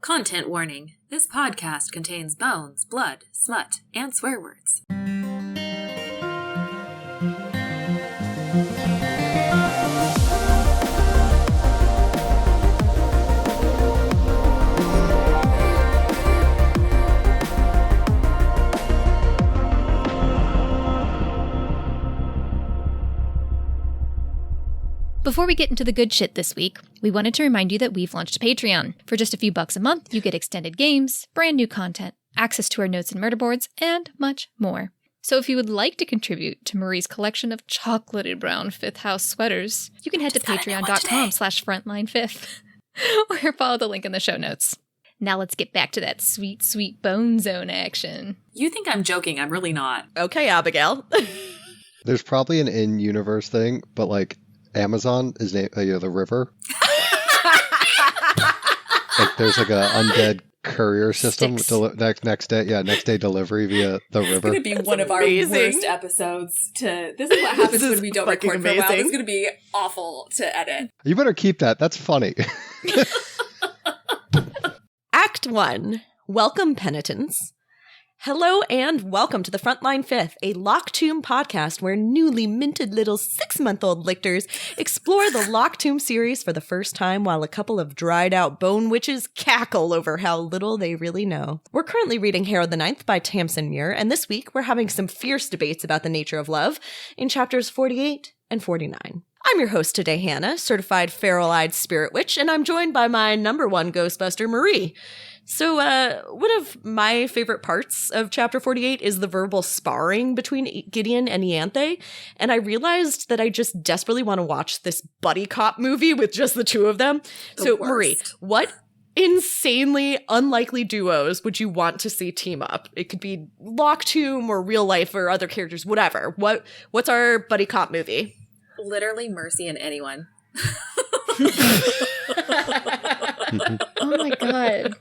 Content warning. This podcast contains bones, blood, smut, and swear words. Before we get into the good shit this week, we wanted to remind you that we've launched a Patreon. For just a few bucks a month, you get extended games, brand new content, access to our notes and murder boards, and much more. So if you would like to contribute to Marie's collection of chocolatey brown Fifth House sweaters, you can head to patreon.com/frontline5th or follow the link in the show notes. Now let's get back to that sweet, sweet Bone Zone action. You think I'm joking, I'm really not. Okay, Abigail. There's probably an in-universe thing, but like Amazon is named, the river. Like there's like a undead courier system next day delivery via the river. It's going to be one of our worst episodes to... This is what happens when we don't record for a while. It's going to be awful to edit. You better keep that. That's funny. Act 1. Welcome, penitents. Hello and welcome to the Frontline Fifth, a Lock Tomb podcast where newly minted little 6-month-old lictors explore the Lock Tomb series for the first time while a couple of dried-out bone witches cackle over how little they really know. We're currently reading Harrow the Ninth by Tamsyn, and this week we're having some fierce debates about the nature of love in chapters 48 and 49. I'm your host today, Hannah, certified feral-eyed spirit witch, and I'm joined by my number one Ghostbuster, Marie. So, one of my favorite parts of Chapter 48 is the verbal sparring between Gideon and Ianthe, and I realized that I just desperately want to watch this buddy cop movie with just the two of them. So, Marie, what insanely unlikely duos would you want to see team up? It could be Lock Tomb or real life or other characters, whatever. What's our buddy cop movie? Literally Mercy and anyone. Oh my god.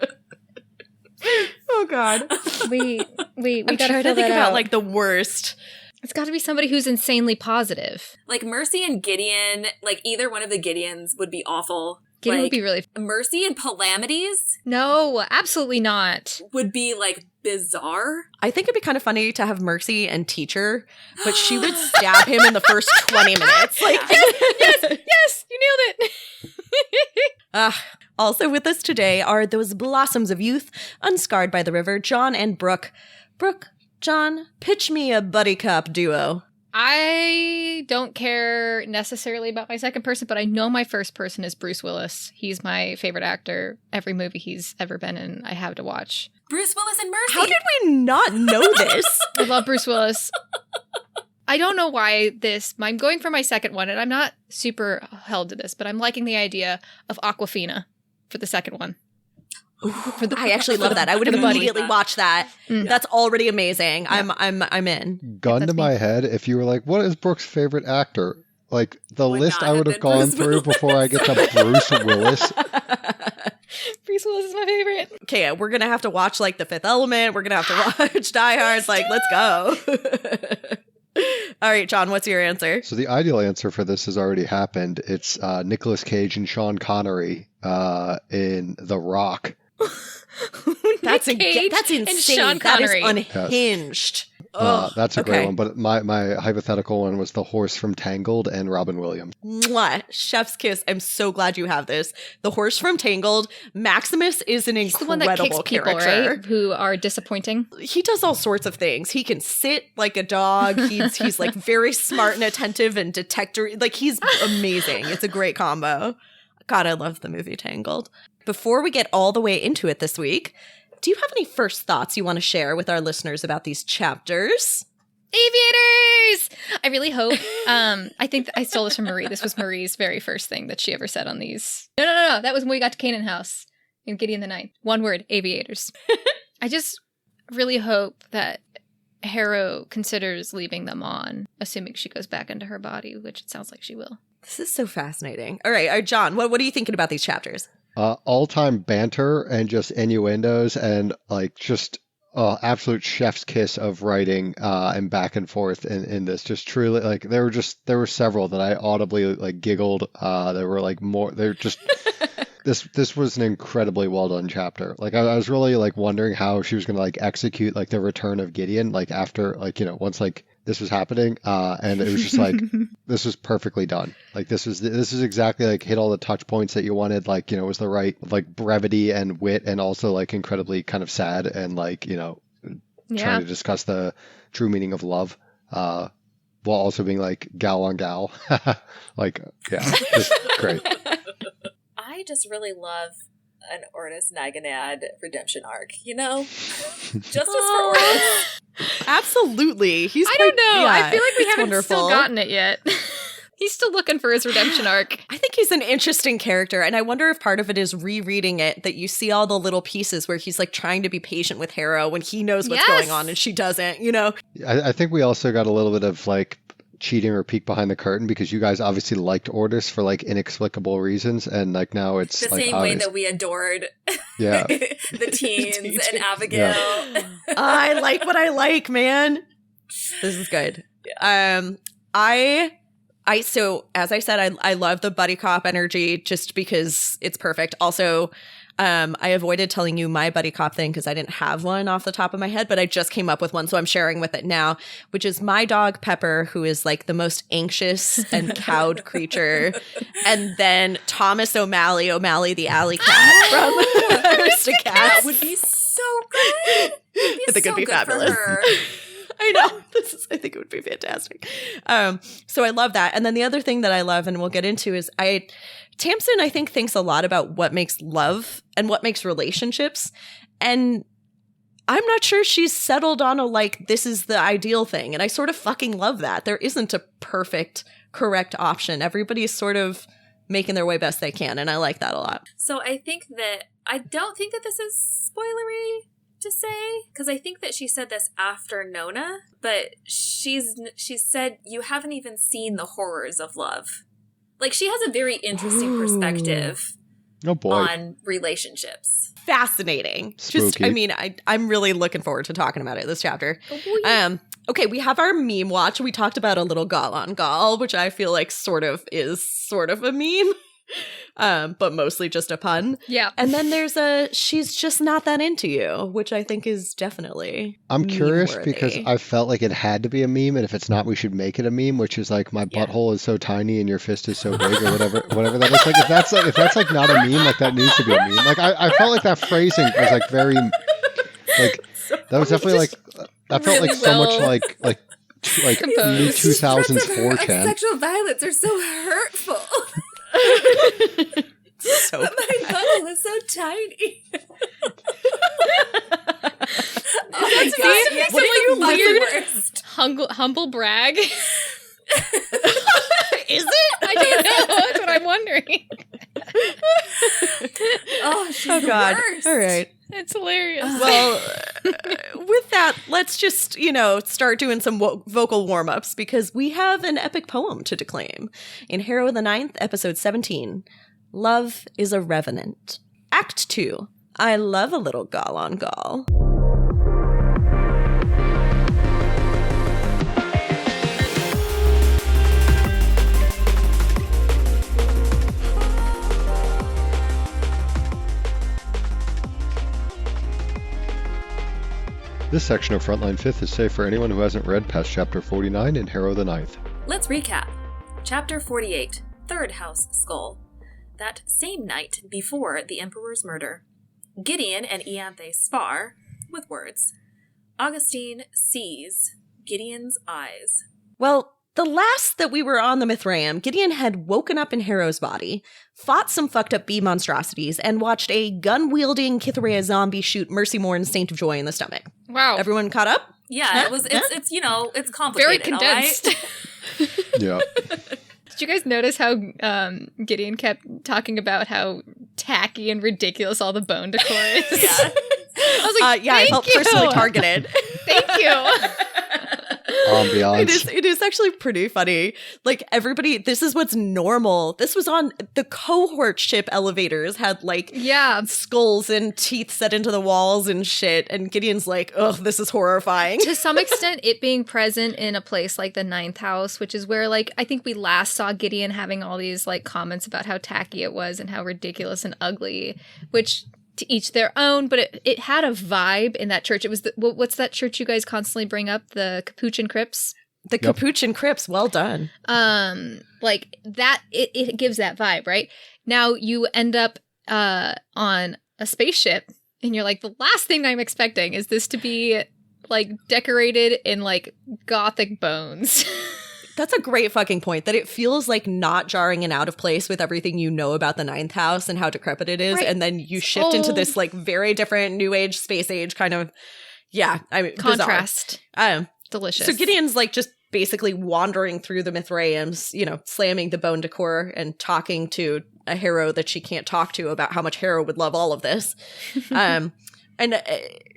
Oh god. We I'm gotta trying to think about like the worst. It's got to be somebody who's insanely positive. Like Mercy and Gideon, like either one of the Gideons would be awful. Gideon like, would be really... Mercy and Calamities? No, absolutely not. Would be like bizarre. I think it'd be kind of funny to have Mercy and Teacher, but she would stab him in the first 20 minutes. Like, yes, you nailed it. Also with us today are those blossoms of youth, unscarred by the river, John and Brooke. Brooke, John, pitch me a buddy cop duo. I don't care necessarily about my second person, but I know my first person is Bruce Willis. He's my favorite actor. Every movie he's ever been in, I have to watch. Bruce Willis and Mercy. How did we not know this? I love Bruce Willis. I don't know why I'm going for my second one, and I'm not super held to this, but I'm liking the idea of Awkwafina for the second one. I actually love that. I would immediately watch that. Mm. That's already amazing. Yeah. I'm in. Gun to my head, if you were like, what is Brooke's favorite actor? Like, the list I would have gone through before I get to Bruce Willis. Bruce Willis is my favorite. Okay, we're going to have to watch, like, The Fifth Element. We're going to have to watch Die Hard. Like, let's go. All right, John, what's your answer? So the ideal answer for this has already happened. It's Nicolas Cage and Sean Connery in The Rock. That's insane. And Sean Connery. That is unhinged. That's a great one. But my hypothetical one was The Horse from Tangled and Robin Williams. Mwah. Chef's kiss. I'm so glad you have this. The Horse from Tangled. Maximus is an incredible the one that kicks people, character. Right? Who are disappointing. He does all sorts of things. He can sit like a dog. He's like very smart and attentive and detector. Like he's amazing. It's a great combo. God, I love the movie Tangled. Before we get all the way into it this week, do you have any first thoughts you want to share with our listeners about these chapters? Aviators! I really hope. I think I stole this from Marie. This was Marie's very first thing that she ever said on these. No. That was when we got to Canaan House in Gideon the Ninth. One word, aviators. I just really hope that Harrow considers leaving them on, assuming she goes back into her body, which it sounds like she will. This is so fascinating. All right, John, what are you thinking about these chapters? All-time banter and just innuendos and like just absolute chef's kiss of writing and back and forth in this. Just truly, like there were several that I audibly like giggled. There were like more. They're just this was an incredibly well done chapter. Like I was really like wondering how she was going to like execute like the return of Gideon, like after like, you know, once like this was happening, and it was just like this was perfectly done. Like this is exactly like hit all the touch points that you wanted. Like, you know, it was the right like brevity and wit, and also like incredibly kind of sad and like, you know, trying to discuss the true meaning of love, while also being like gal on gal. Like, yeah, just great. I just really love an Ortis Naganad redemption arc, you know? Justice for Ortis. Absolutely. I don't know. Yeah, I feel like we haven't wonderful. still gotten it yet. He's still looking for his redemption arc. I think he's an interesting character, and I wonder if part of it is rereading it, that you see all the little pieces where he's like trying to be patient with Harrow when he knows what's going on and she doesn't, you know? I think we also got a little bit of like cheating or peek behind the curtain, because you guys obviously liked Ortis for like inexplicable reasons, and like now it's the like same way that we adored the teens and Abigail. Yeah. I like what I like, man. This is good. Yeah. So as I said, I love the buddy cop energy just because it's perfect. Also, I avoided telling you my buddy cop thing because I didn't have one off the top of my head, but I just came up with one, so I'm sharing with it now, which is my dog Pepper, who is like the most anxious and cowed creature, and then Thomas O'Malley the alley cat from Aristocats. That would be so good. I think it'd be fabulous. I know. I think it would be fantastic. So I love that. And then the other thing that I love, and we'll get into, is Tamsyn, I think, thinks a lot about what makes love and what makes relationships. And I'm not sure she's settled on a, like, this is the ideal thing. And I sort of fucking love that. There isn't a perfect, correct option. Everybody's sort of making their way best they can. And I like that a lot. So I don't think that this is spoilery to say, because I think that she said this after Nona, but she said you haven't even seen the horrors of love. Like, she has a very interesting perspective on relationships. Fascinating. Spooky. Just, I mean, I'm really looking forward to talking about it this chapter. Okay, we have our meme watch. We talked about a little Gal on Gal, which I feel like is sort of a meme. But mostly just a pun. Yeah. And then there's she's just not that into you, which I think is definitely I'm curious meme-worthy. because I felt like it had to be a meme, and if it's not, we should make it a meme, which is like my butthole is so tiny and your fist is so big, or whatever that is. Like if that's like not a meme, like that needs to be a meme. Like I felt like that phrasing was like very like that was definitely like that felt like so much like new 2000s 4chan. Sexual violence are so hurtful. So but my butthole is so tiny. Oh my God. What are you weird humble brag? Is it? I don't know. That's what I'm wondering. Oh, she's oh God. worst. All right. It's hilarious. Well, with that, let's just, start doing some vocal warm-ups, because we have an epic poem to declaim. In Harrow the Ninth, episode 17, Love is a Revenant. Act 2, I love a little Gal on Gal. This section of Frontline 5th is safe for anyone who hasn't read past Chapter 49 in Harrow the Ninth. Let's recap. Chapter 48, Third House Skull. That same night before the Emperor's murder, Gideon and Ianthe spar with words. Augustine sees Gideon's eyes. Well, the last that we were on the Mithraeum, Gideon had woken up in Harrow's body, fought some fucked up bee monstrosities, and watched a gun-wielding Kitharea zombie shoot Mercy Morn's Saint of Joy in the stomach. Wow. Everyone caught up? Yeah, it's complicated. Very condensed. All right? Yeah. Did you guys notice how Gideon kept talking about how tacky and ridiculous all the bone decor is? Yeah. I was like, I felt personally targeted. Thank you. ambiance. It is actually pretty funny. Like, everybody, this is what's normal. This was on the cohort ship elevators, had like skulls and teeth set into the walls and shit. And Gideon's like, ugh, this is horrifying. To some extent, it being present in a place like the Ninth House, which is where, like, I think we last saw Gideon having all these, like, comments about how tacky it was and how ridiculous and ugly, which, to each their own, but it had a vibe in that church. It was, what's that church you guys constantly bring up? The Capuchin Crypts? The Capuchin Crypts, well done. Like, that, it gives that vibe, right? Now, you end up on a spaceship, and you're like, the last thing I'm expecting is this to be, like, decorated in, like, gothic bones. That's a great fucking point, that it feels like not jarring and out of place with everything you know about the Ninth House and how decrepit it is. Right. And then you shift into this like very different new age, space age kind of, contrast. Delicious. So Gideon's like just basically wandering through the Mithraeums, you know, slamming the bone decor and talking to a Harrow that she can't talk to about how much Harrow would love all of this. And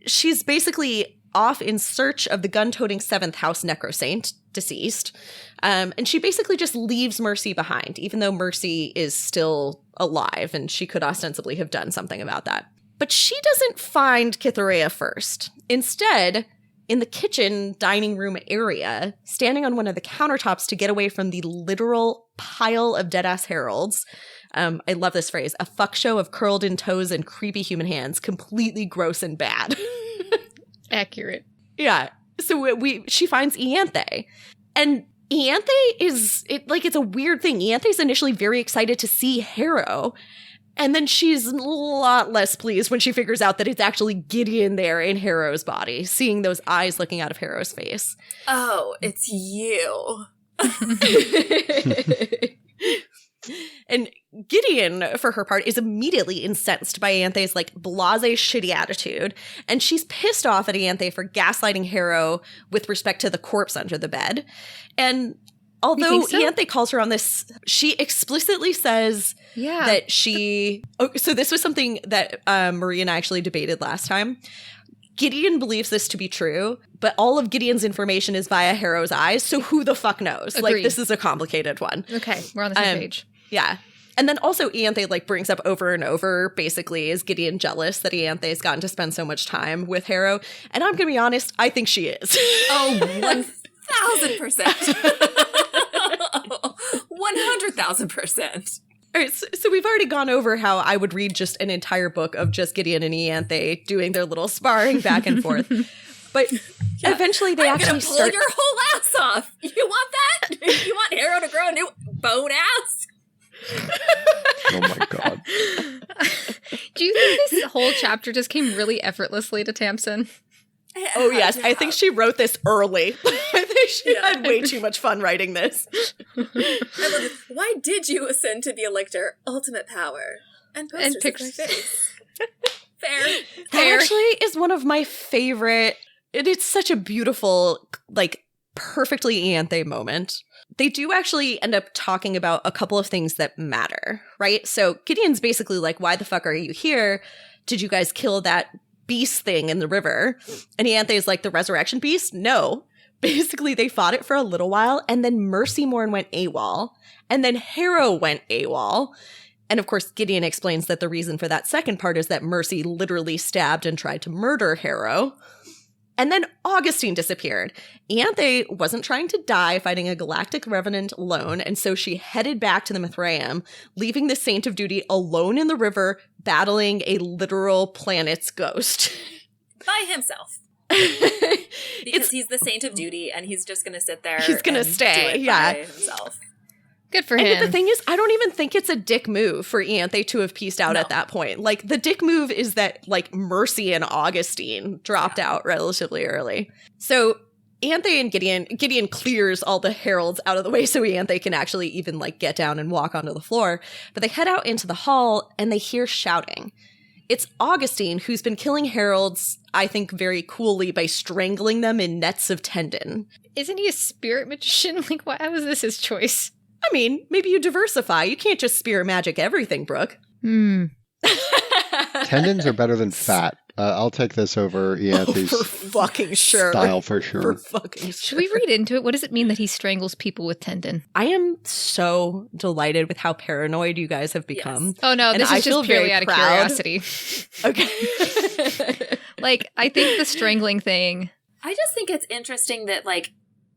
she's basically off in search of the gun-toting 7th House Necrosaint, deceased. And she basically just leaves Mercy behind, even though Mercy is still alive and she could ostensibly have done something about that. But she doesn't find Cytherea first. Instead, in the kitchen dining room area, standing on one of the countertops to get away from the literal pile of dead-ass heralds, I love this phrase, a fuck show of curled-in toes and creepy human hands, completely gross and bad. Accurate. Yeah. So she finds Ianthe. And Ianthe it's a weird thing. Ianthe's initially very excited to see Harrow. And then she's a lot less pleased when she figures out that it's actually Gideon there in Harrow's body, seeing those eyes looking out of Harrow's face. Oh, it's you. And Gideon, for her part, is immediately incensed by Ianthe's like blasé shitty attitude, and she's pissed off at Ianthe for gaslighting Harrow with respect to the corpse under the bed. And although Ianthe calls her on this, she explicitly says that she... Oh, so this was something that Marie and I actually debated last time. Gideon believes this to be true, but all of Gideon's information is via Harrow's eyes, so who the fuck knows? Agreed. Like, this is a complicated one. Okay, we're on the same page. Yeah. And then also Ianthe like brings up over and over, basically, is Gideon jealous that Ianthe's gotten to spend so much time with Harrow? And I'm going to be honest, I think she is. Oh, 1,000%. 100,000%. All right, so we've already gone over how I would read just an entire book of just Gideon and Ianthe doing their little sparring back and forth. But eventually they actually pull your whole ass off. You want that? You want Harrow to grow a new bone ass? Oh my god. Do you think this whole chapter just came really effortlessly to Tamsyn? Oh yes, I think she wrote this early. I think she had way too much fun writing this. Why did you ascend to the Elector? Ultimate power. And pictures of my face. Fair. That actually is one of my favorite... It's such a beautiful, like, perfectly Ianthe moment. They do actually end up talking about a couple of things that matter, right? So Gideon's basically like, why the fuck are you here? Did you guys kill that beast thing in the river? And Ianthe is like, the resurrection beast? No. Basically, they fought it for a little while, and then Mercy Morn went AWOL, and then Harrow went AWOL. And of course, Gideon explains that the reason for that second part is that Mercy literally stabbed and tried to murder Harrow. And then Augustine disappeared. Ianthe wasn't trying to die fighting a galactic revenant alone, and so she headed back to the Mithraeum, leaving the Saint of Duty alone in the river, battling a literal planet's ghost. By himself. Because he's the Saint of Duty, and he's just going to sit there. He's going to stay, by himself. Good for him. And the thing is, I don't even think it's a dick move for Ianthe to have pieced out at that point. Like, the dick move is that, like, Mercy and Augustine dropped out relatively early. So Ianthe and Gideon clears all the heralds out of the way so Ianthe can actually even, like, get down and walk onto the floor. But they head out into the hall, and they hear shouting. It's Augustine, who's been killing heralds, I think, very coolly by strangling them in nets of tendon. Isn't he a spirit magician? Like, how is this his choice? I mean, maybe you diversify. You can't just spirit magic everything, Brooke. Tendons are better than fat I'll take this over Ianthe's for fucking sure. style for sure. For fucking sure. Should we read into it? What does it mean that he strangles people with tendon? I am so delighted with how paranoid you guys have become. Yes. Oh no, And this I is feel just purely very out of proud. curiosity. Okay. Like, I think the strangling thing. I just think it's interesting that, like,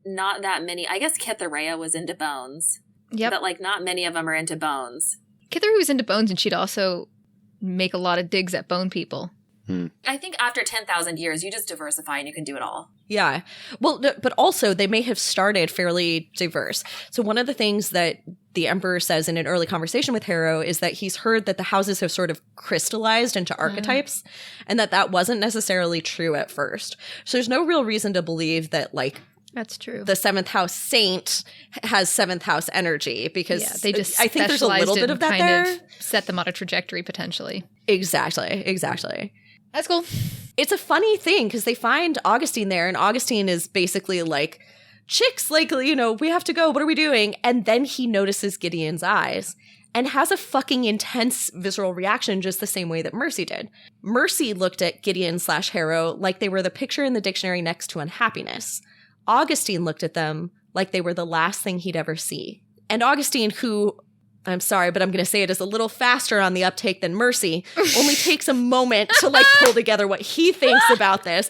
not that many, I guess Kithareya was into bones. Yep. But, like, not many of them are into bones. Kithareya was into bones, and she'd also make a lot of digs at bone people. I think after 10,000 years, you just diversify and you can do it all. Yeah. Well, but also they may have started fairly diverse. So one of the things that the Emperor says in an early conversation with Harrow is that he's heard that the houses have sort of crystallized into archetypes and that wasn't necessarily true at first. So there's no real reason to believe that, like, That's true. the 7th house saint has 7th house energy because They just I think there's a little specialized bit in of that kind there. of set them on a trajectory, potentially. Exactly. That's cool. It's a funny thing because they find Augustine there, and Augustine is basically like, chicks, like, you know, we have to go. What are we doing? And then he notices Gideon's eyes and has a fucking intense visceral reaction just the same way that Mercy did. Mercy looked at Gideon/Harrow like they were the picture in the dictionary next to unhappiness. Augustine looked at them like they were the last thing he'd ever see. And Augustine, who, I'm sorry, but I'm going to say it is a little faster on the uptake than Mercy, only takes a moment to, like, pull together what he thinks about this.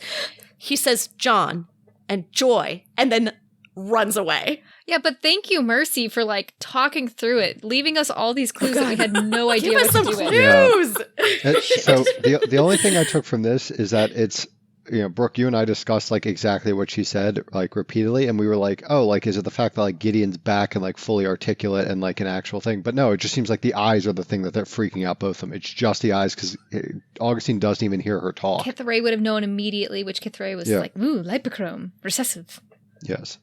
He says, John and joy, and then runs away. Yeah, but thank you, Mercy, for, like, talking through it, leaving us all these clues that we had no idea Give what us some to do with. clues! So the only thing I took from this is that it's, you know, Brooke, you and I discussed, like, exactly what she said, like, repeatedly, and we were like, oh, like, is it the fact that, like, Gideon's back and, like, fully articulate and, like, an actual thing? But no, it just seems like the eyes are the thing that they're freaking out both of them. It's just the eyes because Augustine doesn't even hear her talk. Kithareya would have known immediately, which Kithareya was like, ooh, lipochrome, recessive. Yes.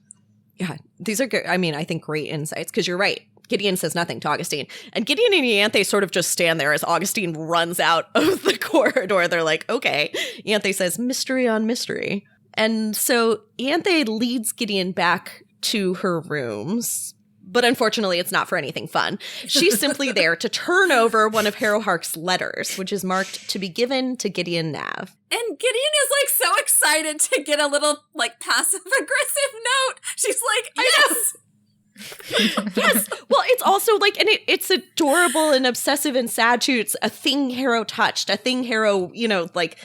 Yeah, these are good. I mean, I think great insights because you're right. Gideon says nothing to Augustine. And Gideon and Ianthe sort of just stand there as Augustine runs out of the corridor. They're like, okay. Ianthe says, mystery on mystery. And so Ianthe leads Gideon back to her rooms. But unfortunately, it's not for anything fun. She's simply there to turn over one of Harrowhark's letters, which is marked to be given to Gideon Nav. And Gideon is, like, so excited to get a little, like, passive-aggressive note. She's like, yes! Yes. Well, it's also like, and it's adorable and obsessive and sad too. It's a thing Harrow touched, a thing Harrow, you know, like,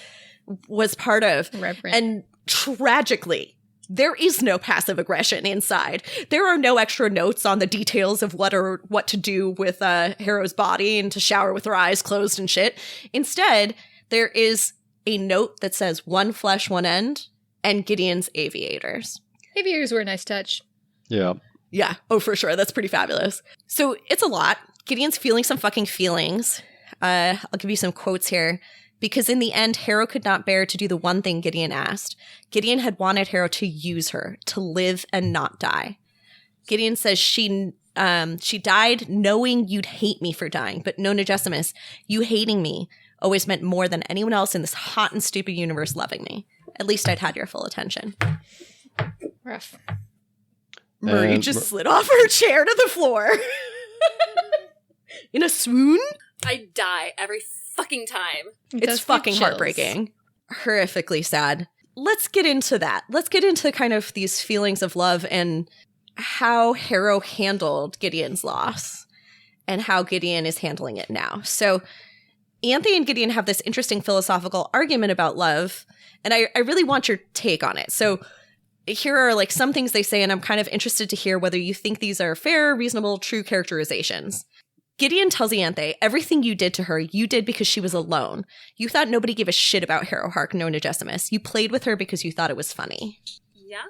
was part of. Reverent. And tragically, there is no passive aggression inside. There are no extra notes on the details of what to do with Harrow's body and to shower with her eyes closed and shit. Instead, there is a note that says one flesh, one end, and Gideon's aviators. Aviators were a nice touch. Yeah. Yeah. Oh, for sure. That's pretty fabulous. So it's a lot. Gideon's feeling some fucking feelings. I'll give you some quotes here. Because in the end, Harrow could not bear to do the one thing Gideon asked. Gideon had wanted Harrow to use her, to live and not die. Gideon says she died knowing you'd hate me for dying. But no, Negesimus, you hating me always meant more than anyone else in this hot and stupid universe loving me. At least I'd had your full attention. Rough. Murray just slid off her chair to the floor. In a swoon? I die every fucking time. It's fucking heartbreaking. Horrifically sad. Let's get into that. Let's get into kind of these feelings of love and how Harrow handled Gideon's loss and how Gideon is handling it now. So Ianthe and Gideon have this interesting philosophical argument about love, and I really want your take on it. So here are, like, some things they say, and I'm kind of interested to hear whether you think these are fair, reasonable, true characterizations. Gideon tells Ianthe, everything you did to her, you did because she was alone. You thought nobody gave a shit about Harrowhark, no Negesimus. You played with her because you thought it was funny. Yeah?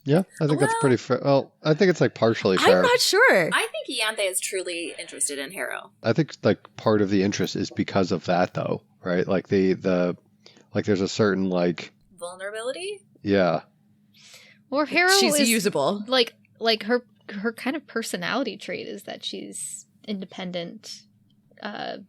Yeah, I think that's pretty fair. Well, I think it's, like, partially fair. I'm not sure. I think Ianthe is truly interested in Harrow. I think, like, part of the interest is because of that, though, right? Like, the like, there's a certain, like... Vulnerability? Yeah. Or Harrow She's is usable. Like her kind of personality trait is that she's independent, a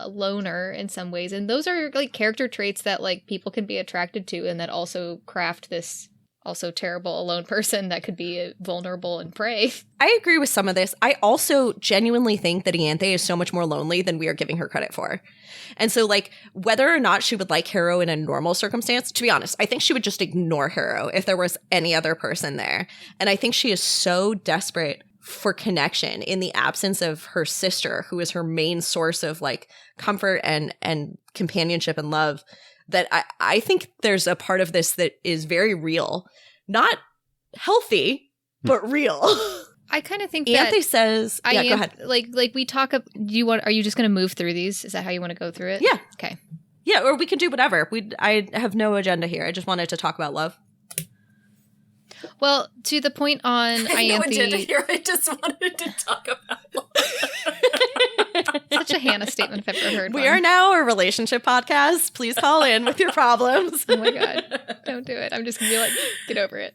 loner in some ways, and those are, like, character traits that, like, people can be attracted to, and that also craft this also terrible alone person that could be vulnerable and prey. I agree with some of this. I also genuinely think that Ianthe is so much more lonely than we are giving her credit for. And so, like, whether or not she would like Harrow in a normal circumstance, to be honest, I think she would just ignore Harrow if there was any other person there. And I think she is so desperate for connection in the absence of her sister, who is her main source of, like, comfort and companionship and love, that I think there's a part of this that is very real. Not healthy, but real. I kind of think Ianthe says, go ahead. Like we talk up. Are you just going to move through these? Is that how you want to go through it? Yeah. Okay. Yeah, or we can do whatever. I have no agenda here. I just wanted to talk about love. Well, to the point on Ianthe. No agenda here. I just wanted to talk about love. Such a Hannah statement if I've ever heard one. We are now a relationship podcast. Please call in with your problems. Oh my God. Don't do it. I'm just going to be like, get over it.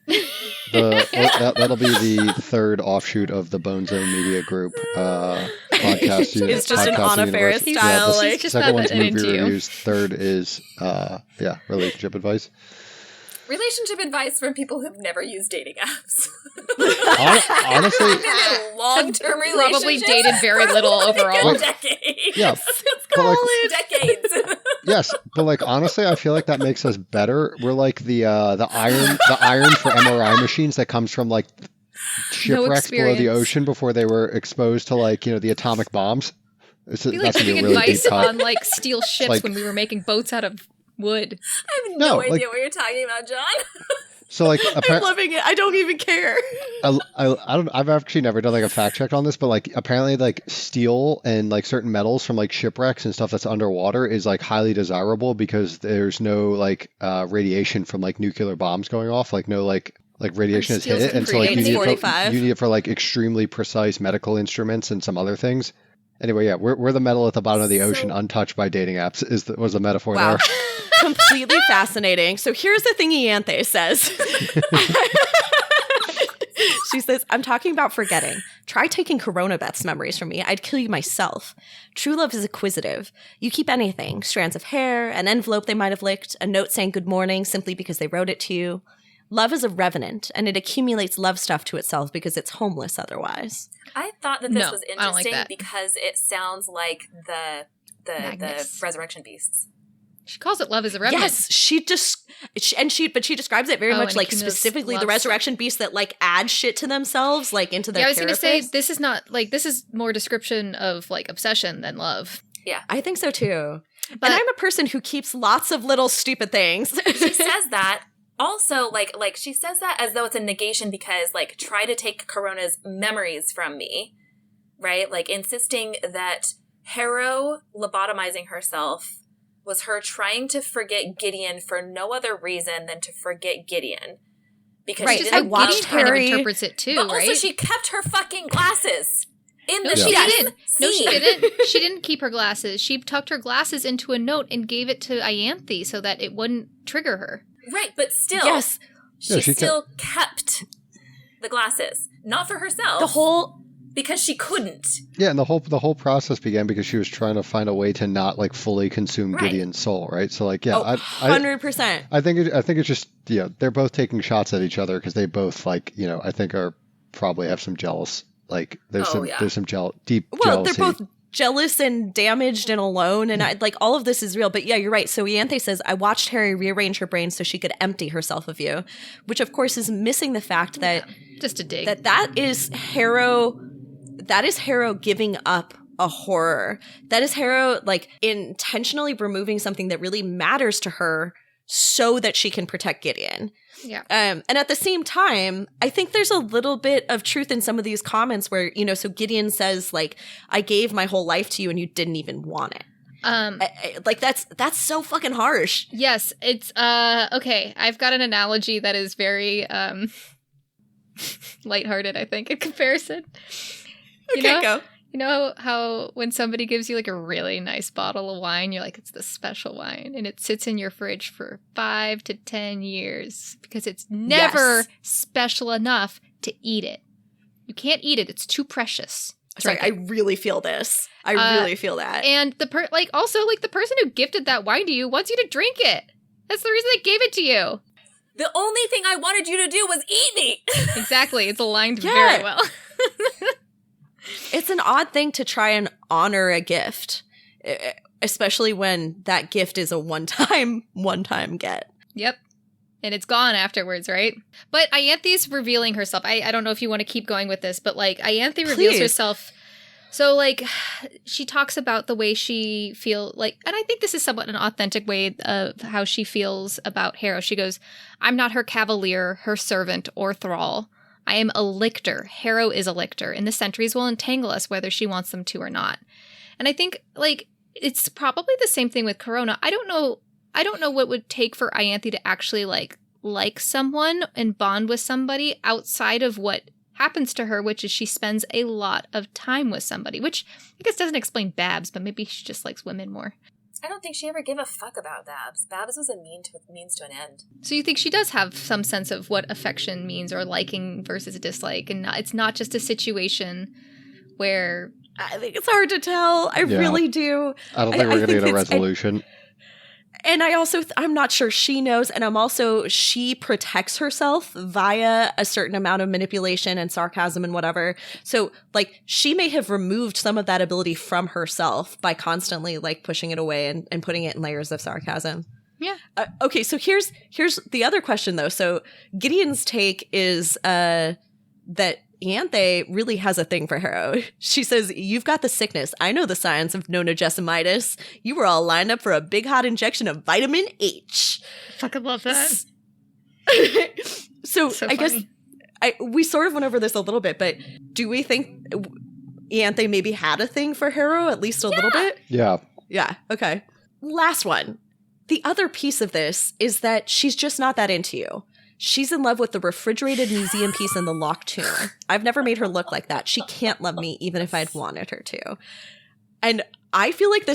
That'll be the third offshoot of the Bone Zone Media Group podcast. It's just an Anna Faris style. The like, just second not one's that movie into you. reviews. Third is, relationship advice. Relationship advice from people who've never used dating apps. Honestly, long-term relationships. Probably dated very little overall. Decades. yeah. But like, Decades. yes, but like honestly, I feel like that makes us better. We're like the iron for MRI machines that comes from like shipwrecks below the ocean before they were exposed to like the atomic bombs. I feel like That's gonna be giving a really advice deep cut. on like steel ships Like- when we were making boats out of wood. I have no No, idea like- what you're talking about, John. So like I'm loving it. I don't even care. I don't. I've actually never done like a fact check on this, but like apparently like steel and like certain metals from like shipwrecks and stuff that's underwater is like highly desirable because there's no like radiation from like nuclear bombs going off, like no like radiation has hit steel's it, and so like created. $45. you need it for like extremely precise medical instruments and some other things. Anyway, yeah, we're the metal at the bottom of the ocean, untouched by dating apps. Was the metaphor Wow. there? Completely fascinating. So here's the thing Ianthe says. She says, I'm talking about forgetting. Try taking Corona Beth's memories from me. I'd kill you myself. True love is acquisitive. You keep anything. Strands of hair, an envelope they might have licked, a note saying good morning simply because they wrote it to you. Love is a revenant, and it accumulates love stuff to itself because it's homeless otherwise. I thought that this was I don't like interesting that. because it sounds like the Magnus. resurrection beasts. She calls it love is a revenant. Yes, she describes it very Oh, much and like accumulates specifically the love resurrection beasts that like add shit to themselves, like into their Yeah, I was going to say, carapace. this is not, like, this is more description of, like, obsession than love. I think so too. But And I'm a person who keeps lots of little stupid things. She says that. Also, like she says that as though it's a negation because, like, try to take Corona's memories from me, right? Like, insisting that Harrow lobotomizing herself was her trying to forget Gideon for no other reason than to forget Gideon. Because right, she just how didn't watched Gideon kind of Harry- interprets it, too, But right? also she kept her fucking glasses in the No, she chest didn't. No, she scene. didn't. She didn't keep her glasses. She tucked her glasses into a note and gave it to Ianthe so that it wouldn't trigger her. Right, but still, Yes, she Yeah, she still kept the glasses. Not for herself. the whole because she couldn't. Yeah, and the whole process began because she was trying to find a way to not like fully consume Right. Gideon's soul, right? So like, yeah, 100%. I think it's just they're both taking shots at each other because they both like I think are probably have some jealous like there's Oh, some yeah. there's some deep Well, jealousy. they're both jealous and damaged and alone, and like all of this is real. But yeah, you're right. So Ianthe says, I watched Harry rearrange her brain so she could empty herself of you, which of course is missing the fact that Just a dig. that is Harrow. That is Harrow giving up a horror. That is Harrow like intentionally removing something that really matters to her so that she can protect Gideon. Yeah. And at the same time, I think there's a little bit of truth in some of these comments where, so Gideon says like, I gave my whole life to you and you didn't even want it. Like that's so fucking harsh. Yes, it's okay. I've got an analogy that is very lighthearted, I think, in comparison. Go. You know how when somebody gives you like a really nice bottle of wine, you're like, it's the special wine, and it sits in your fridge for 5 to 10 years because it's never Yes. special enough to eat it. You can't eat it; it's too precious. Sorry, Drink I really feel this. I really feel that. And the the person who gifted that wine to you wants you to drink it. That's the reason they gave it to you. The only thing I wanted you to do was eat me. Exactly. It's aligned very well. It's an odd thing to try and honor a gift, especially when that gift is a one-time get. Yep. And it's gone afterwards, right? But Ianthe's revealing herself. I don't know if you want to keep going with this, but like Ianthe reveals herself. So like she talks about the way she feel like, and I think this is somewhat an authentic way of how she feels about Harrow. She goes, I'm not her cavalier, her servant, or thrall. I am a lictor. Harrow is a lictor, and the sentries will entangle us whether she wants them to or not. And I think like it's probably the same thing with Corona. I don't know what would take for Ianthe to actually like someone and bond with somebody outside of what happens to her, which is she spends a lot of time with somebody, which I guess doesn't explain Babs, but maybe she just likes women more. I don't think she ever gave a fuck about Babs. Babs was a means to an end. So you think she does have some sense of what affection means, or liking versus dislike, and it's not just a situation where... I think it's hard to tell. I really do. I don't think we're going to get a resolution. And I also, I'm not sure she knows. And she protects herself via a certain amount of manipulation and sarcasm and whatever. So like she may have removed some of that ability from herself by constantly like pushing it away and putting it in layers of sarcasm. Yeah. Okay. So here's the other question though. So Gideon's take is that Ianthe really has a thing for Harrow. She says, you've got the sickness. I know the signs of nonagesimitis. You were all lined up for a big hot injection of vitamin H. Fucking love that. So I guess we sort of went over this a little bit, but do we think Ianthe maybe had a thing for Harrow, at least a little bit? Yeah. Yeah. Okay. Last one. The other piece of this is that she's just not that into you. She's in love with the refrigerated museum piece in the locked tomb. I've never made her look like that. She can't love me even if I'd wanted her to. And I feel like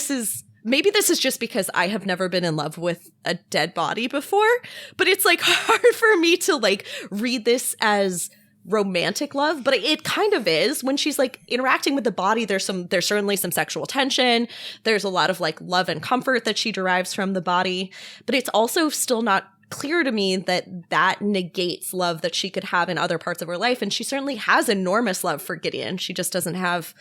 maybe this is just because I have never been in love with a dead body before, but it's like hard for me to like read this as romantic love, but it kind of is. When she's like interacting with the body, there's certainly some sexual tension. There's a lot of like love and comfort that she derives from the body, but it's also still not clear to me that negates love that she could have in other parts of her life. And she certainly has enormous love for Gideon. She just doesn't have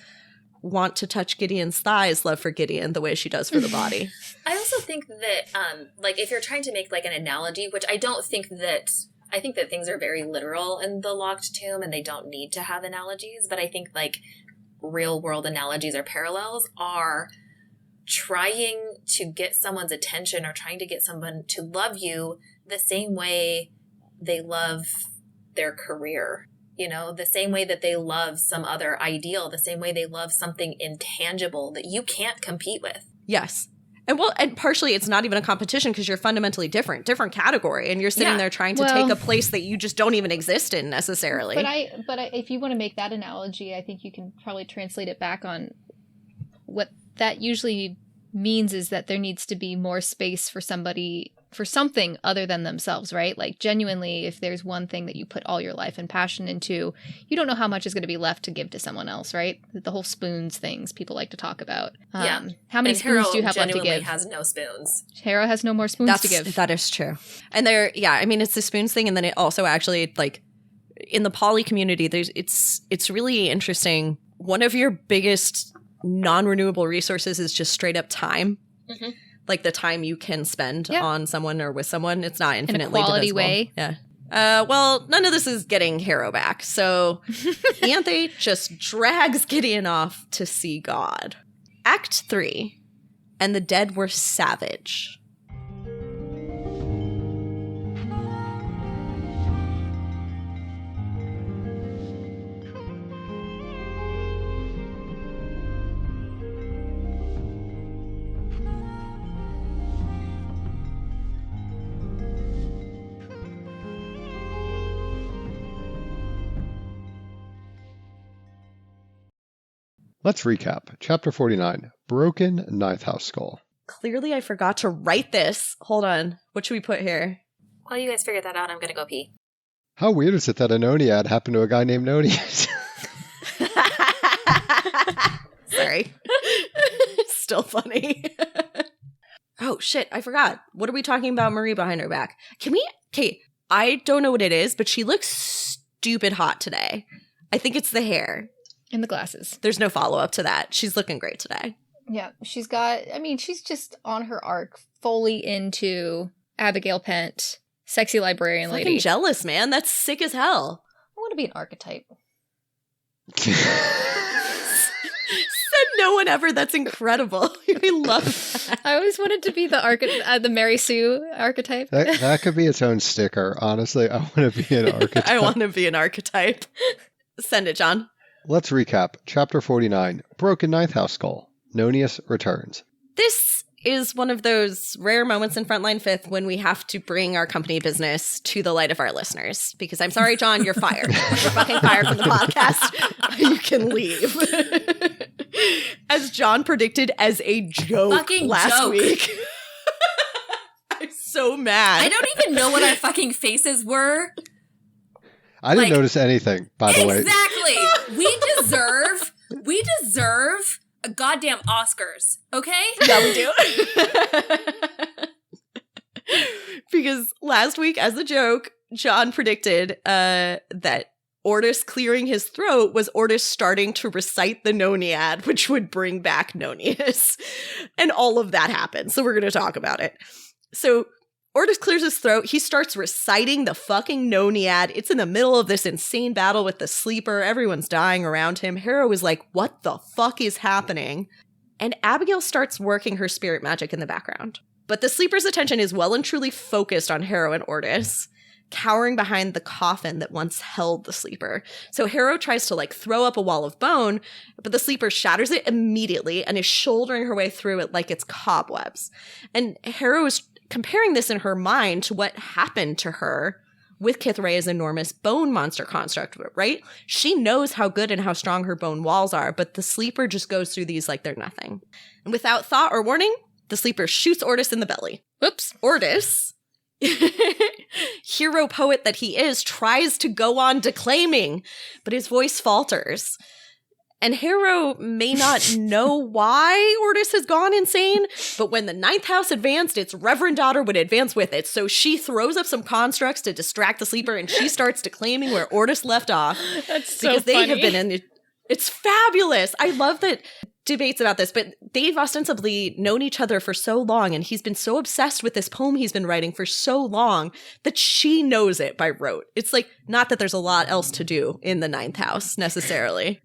want to touch Gideon's thighs love for Gideon the way she does for the body. I also think that like if you're trying to make like an analogy, which I think that things are very literal in the locked tomb and they don't need to have analogies, but I think like real world analogies or parallels are trying to get someone's attention or trying to get someone to love you the same way they love their career, you know, the same way that they love some other ideal, the same way they love something intangible that you can't compete with. Yes. And partially it's not even a competition because you're fundamentally different category, and you're sitting there trying to take a place that you just don't even exist in necessarily. But if you want to make that analogy, I think you can probably translate it back on what that usually means is that there needs to be more space for somebody for something other than themselves, right? Like genuinely, if there's one thing that you put all your life and passion into, you don't know how much is going to be left to give to someone else, right? The whole spoons things people like to talk about. Yeah. How many spoons do you have left to give? Harrow has no spoons. Harrow has no more spoons to give. That is true. And it's the spoons thing, and then it also actually, like, in the poly community, it's really interesting. One of your biggest non-renewable resources is just straight up time. Mm-hmm. Like the time you can spend on someone or with someone. It's not infinitely in a quality divisible. way. Yeah. Well, none of this is getting Harrow back. So Ianthe just drags Gideon off to see God. Act 3. And the dead were savage. Let's recap. Chapter 49, Broken Ninth House Skull. Clearly I forgot to write this. Hold on. What should we put here? While you guys figure that out, I'm going to go pee. How weird is it that a Noni ad happened to a guy named Noni? Sorry. Still funny. Oh, shit. I forgot. What are we talking about Marie behind her back? Okay. I don't know what it is, but she looks stupid hot today. I think it's the hair. And the glasses. There's no follow-up to that. She's looking great today. Yeah, she's just on her arc, fully into Abigail Pent, sexy librarian lady. Fucking jealous, man. That's sick as hell. I want to be an archetype. Said no one ever. That's incredible. I love that. I always wanted to be the Mary Sue archetype. That could be its own sticker. Honestly, I want to be an archetype. I want to be an archetype. Send it, John. Let's recap. Chapter 49, Broken Ninth House Skull. Nonius returns. This is one of those rare moments in Frontline Fifth when we have to bring our company business to the light of our listeners. Because I'm sorry, John, you're fired. You're fucking fired from the podcast. You can leave. As John predicted as a joke Fucking last joke. week. I'm so mad. I don't even know what our fucking faces were. I didn't notice anything, by the way. Exactly. We deserve a goddamn Oscars, okay? Yeah, we do. Because last week, as a joke, John predicted that Ortis clearing his throat was Ortis starting to recite the Noniad, which would bring back Nonius. And all of that happened. So we're going to talk about it. So Ortis clears his throat. He starts reciting the fucking Noniad. It's in the middle of this insane battle with the sleeper. Everyone's dying around him. Harrow is like, what the fuck is happening? And Abigail starts working her spirit magic in the background. But the sleeper's attention is well and truly focused on Harrow and Ortis, cowering behind the coffin that once held the sleeper. So Harrow tries to throw up a wall of bone, but the sleeper shatters it immediately and is shouldering her way through it like it's cobwebs. And Harrow is comparing this in her mind to what happened to her with Kithrae's enormous bone monster construct, right? She knows how good and how strong her bone walls are, but the sleeper just goes through these like they're nothing. And without thought or warning, the sleeper shoots Ortis in the belly. Oops. Ortis, hero poet that he is, tries to go on declaiming, but his voice falters. And Harrow may not know why Ortis has gone insane, but when the Ninth House advanced, its reverend daughter would advance with it. So she throws up some constructs to distract the sleeper, and she starts declaiming where Ortis left off. That's so because funny. They have been in. It's fabulous. I love that debates about this, but they've ostensibly known each other for so long, and he's been so obsessed with this poem he's been writing for so long that she knows it by rote. It's like, not that there's a lot else to do in the Ninth House necessarily.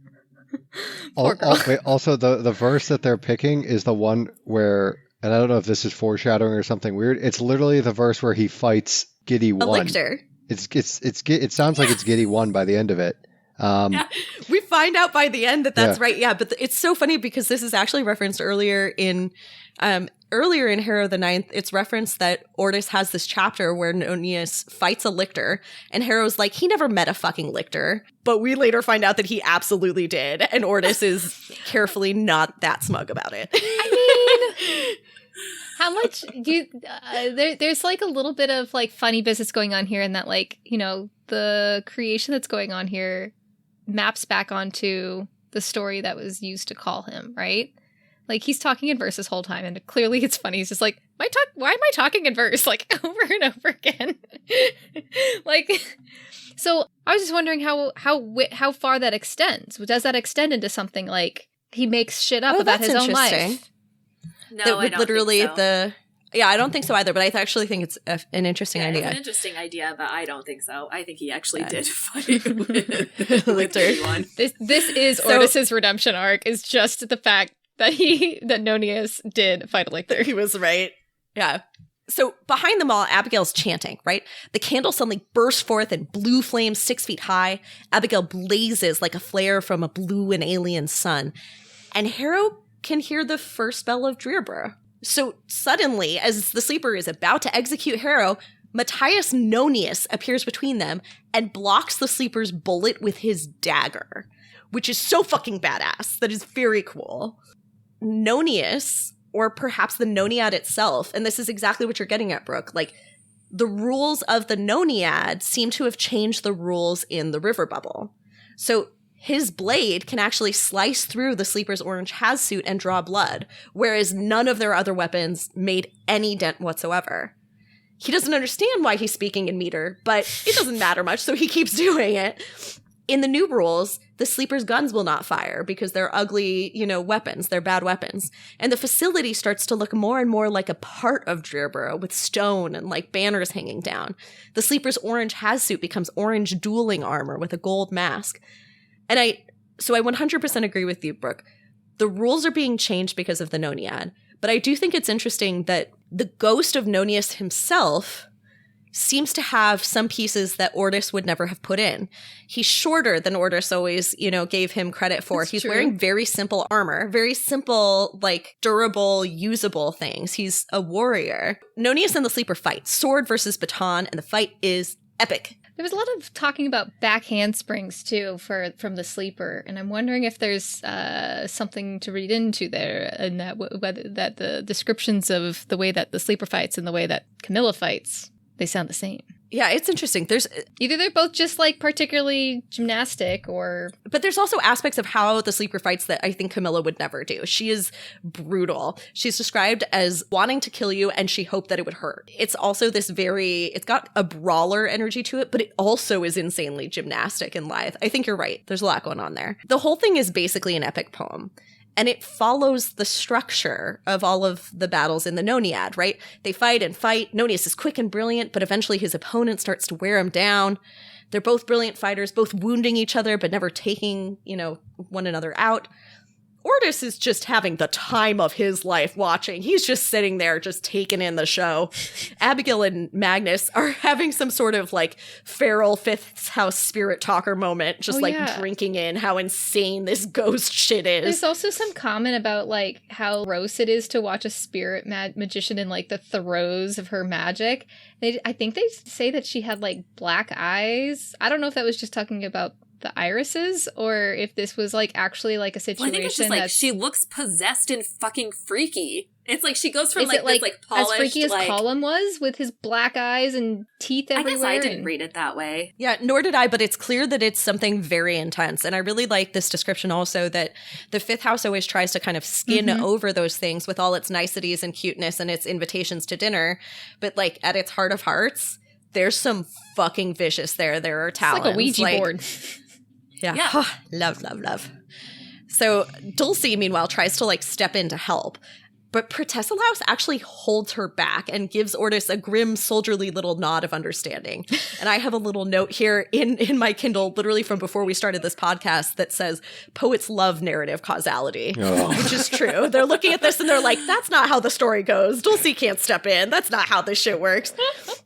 Also, the verse that they're picking is the one where, and I don't know if this is foreshadowing or something weird. It's literally the verse where he fights Giddy 1. Lictor. It sounds like it's Giddy 1 by the end of it. Yeah. We find out by the end that that's right. Yeah, but it's so funny because this is actually referenced earlier in Harrow the Ninth. It's referenced that Ortis has this chapter where Nonius fights a lictor, and Harrow's like, he never met a fucking lictor. But we later find out that he absolutely did, and Ortis is carefully not that smug about it. I mean, how much do you, there's like a little bit of like funny business going on here, and that the creation that's going on here maps back onto the story that was used to call him, right? Like, he's talking in verse this whole time, and clearly it's funny. He's just like, why am I talking in verse, like, over and over again? So I was just wondering how far that extends. Does that extend into something like he makes shit up about his own life? No, I don't literally think so. Yeah, I don't think so either, but I actually think it's an interesting idea. It's an interesting idea, but I don't think so. I think he actually did fight with everyone. This is Ortis's redemption arc, is just the fact that Nonius did fight a lictor. He was right. Yeah. So behind them all, Abigail's chanting, right? The candle suddenly bursts forth in blue flames 6 feet high. Abigail blazes like a flare from a blue and alien sun. And Harrow can hear the first bell of Drearborough. So suddenly, as the sleeper is about to execute Harrow, Matthias Nonius appears between them and blocks the sleeper's bullet with his dagger, which is so fucking badass. That is very cool. Nonius, or perhaps the Noniad itself, and this is exactly what you're getting at, Brooke, like, the rules of the Noniad seem to have changed the rules in the river bubble. So his blade can actually slice through the sleeper's orange hazsuit and draw blood, whereas none of their other weapons made any dent whatsoever. He doesn't understand why he's speaking in meter, but it doesn't matter much, so he keeps doing it. In the new rules, the sleeper's guns will not fire because they're ugly, weapons. They're bad weapons. And the facility starts to look more and more like a part of Drearborough with stone and like banners hanging down. The sleeper's orange has-suit becomes orange dueling armor with a gold mask. And I 100% agree with you, Brooke. The rules are being changed because of the Noniad. But I do think it's interesting that the ghost of Nonius himself seems to have some pieces that Ortis would never have put in. He's shorter than Ortis always, gave him credit for. He's wearing very simple armor, very simple, like durable, usable things. He's a warrior. Nonius and the sleeper fight, sword versus baton, and the fight is epic. There was a lot of talking about back handsprings too from the sleeper, and I'm wondering if there's something to read into there, and that the descriptions of the way that the sleeper fights and the way that Camilla fights, they sound the same. Yeah, it's interesting. There's either they're both just like particularly gymnastic, but there's also aspects of how the sleeper fights that I think Camilla would never do. She is brutal. She's described as wanting to kill you, and she hoped that it would hurt. It's also it's got a brawler energy to it, but it also is insanely gymnastic and lithe. I think you're right. There's a lot going on there. The whole thing is basically an epic poem. And it follows the structure of all of the battles in the Noniad, right? They fight and fight. Nonius is quick and brilliant, but eventually his opponent starts to wear him down. They're both brilliant fighters, both wounding each other, but never taking, one another out. Ortis is just having the time of his life watching. He's just sitting there, just taking in the show. Abigail and Magnus are having some sort of like feral fifth house spirit talker moment, just drinking in how insane this ghost shit is. There's also some comment about like how gross it is to watch a spirit magician in like the throes of her magic. I think they say that she had like black eyes. I don't know if that was just talking about the irises, or if this was like actually like a situation. I think it's just like she looks possessed and fucking freaky. It's like she goes from this like polished, as freaky as Colin was with his black eyes and teeth everywhere. I guess I didn't read it that way. Yeah, nor did I, but it's clear that it's something very intense. And I really like this description also that the fifth house always tries to kind of skin over those things with all its niceties and cuteness and its invitations to dinner. But like at its heart of hearts, there's some fucking vicious there. There are talents. It's like a Ouija board. Yeah. Love. So Dulcie, meanwhile, tries to like step in to help. But Protesilaus actually holds her back and gives Ortis a grim, soldierly little nod of understanding. And I have a little note here in my Kindle, literally from before we started this podcast, that says, poets love narrative causality, which is true. They're looking at this and they're like, that's not how the story goes. Dulcie can't step in. That's not how this shit works.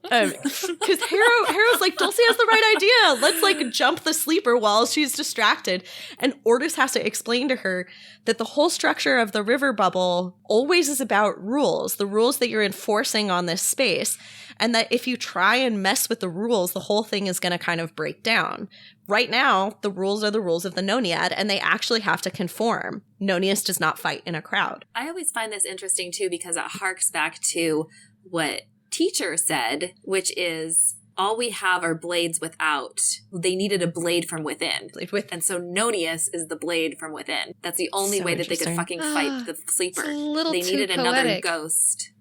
Because Harrow's like, Dulcie has the right idea. Let's like jump the sleeper while she's distracted. And Ortis has to explain to her that the whole structure of the river bubble always is about rules, the rules that you're enforcing on this space, and that if you try and mess with the rules, the whole thing is going to kind of break down. Right now, the rules are the rules of the Noniad, and they actually have to conform. Nonius does not fight in a crowd. I always find this interesting, too, because it harks back to what Teacher said, which is, all we have are blades without. They needed a blade from within. And so Nonius is the blade from within. That's the only way that they could fucking fight the sleeper. It's a little they needed too another poetic. ghost.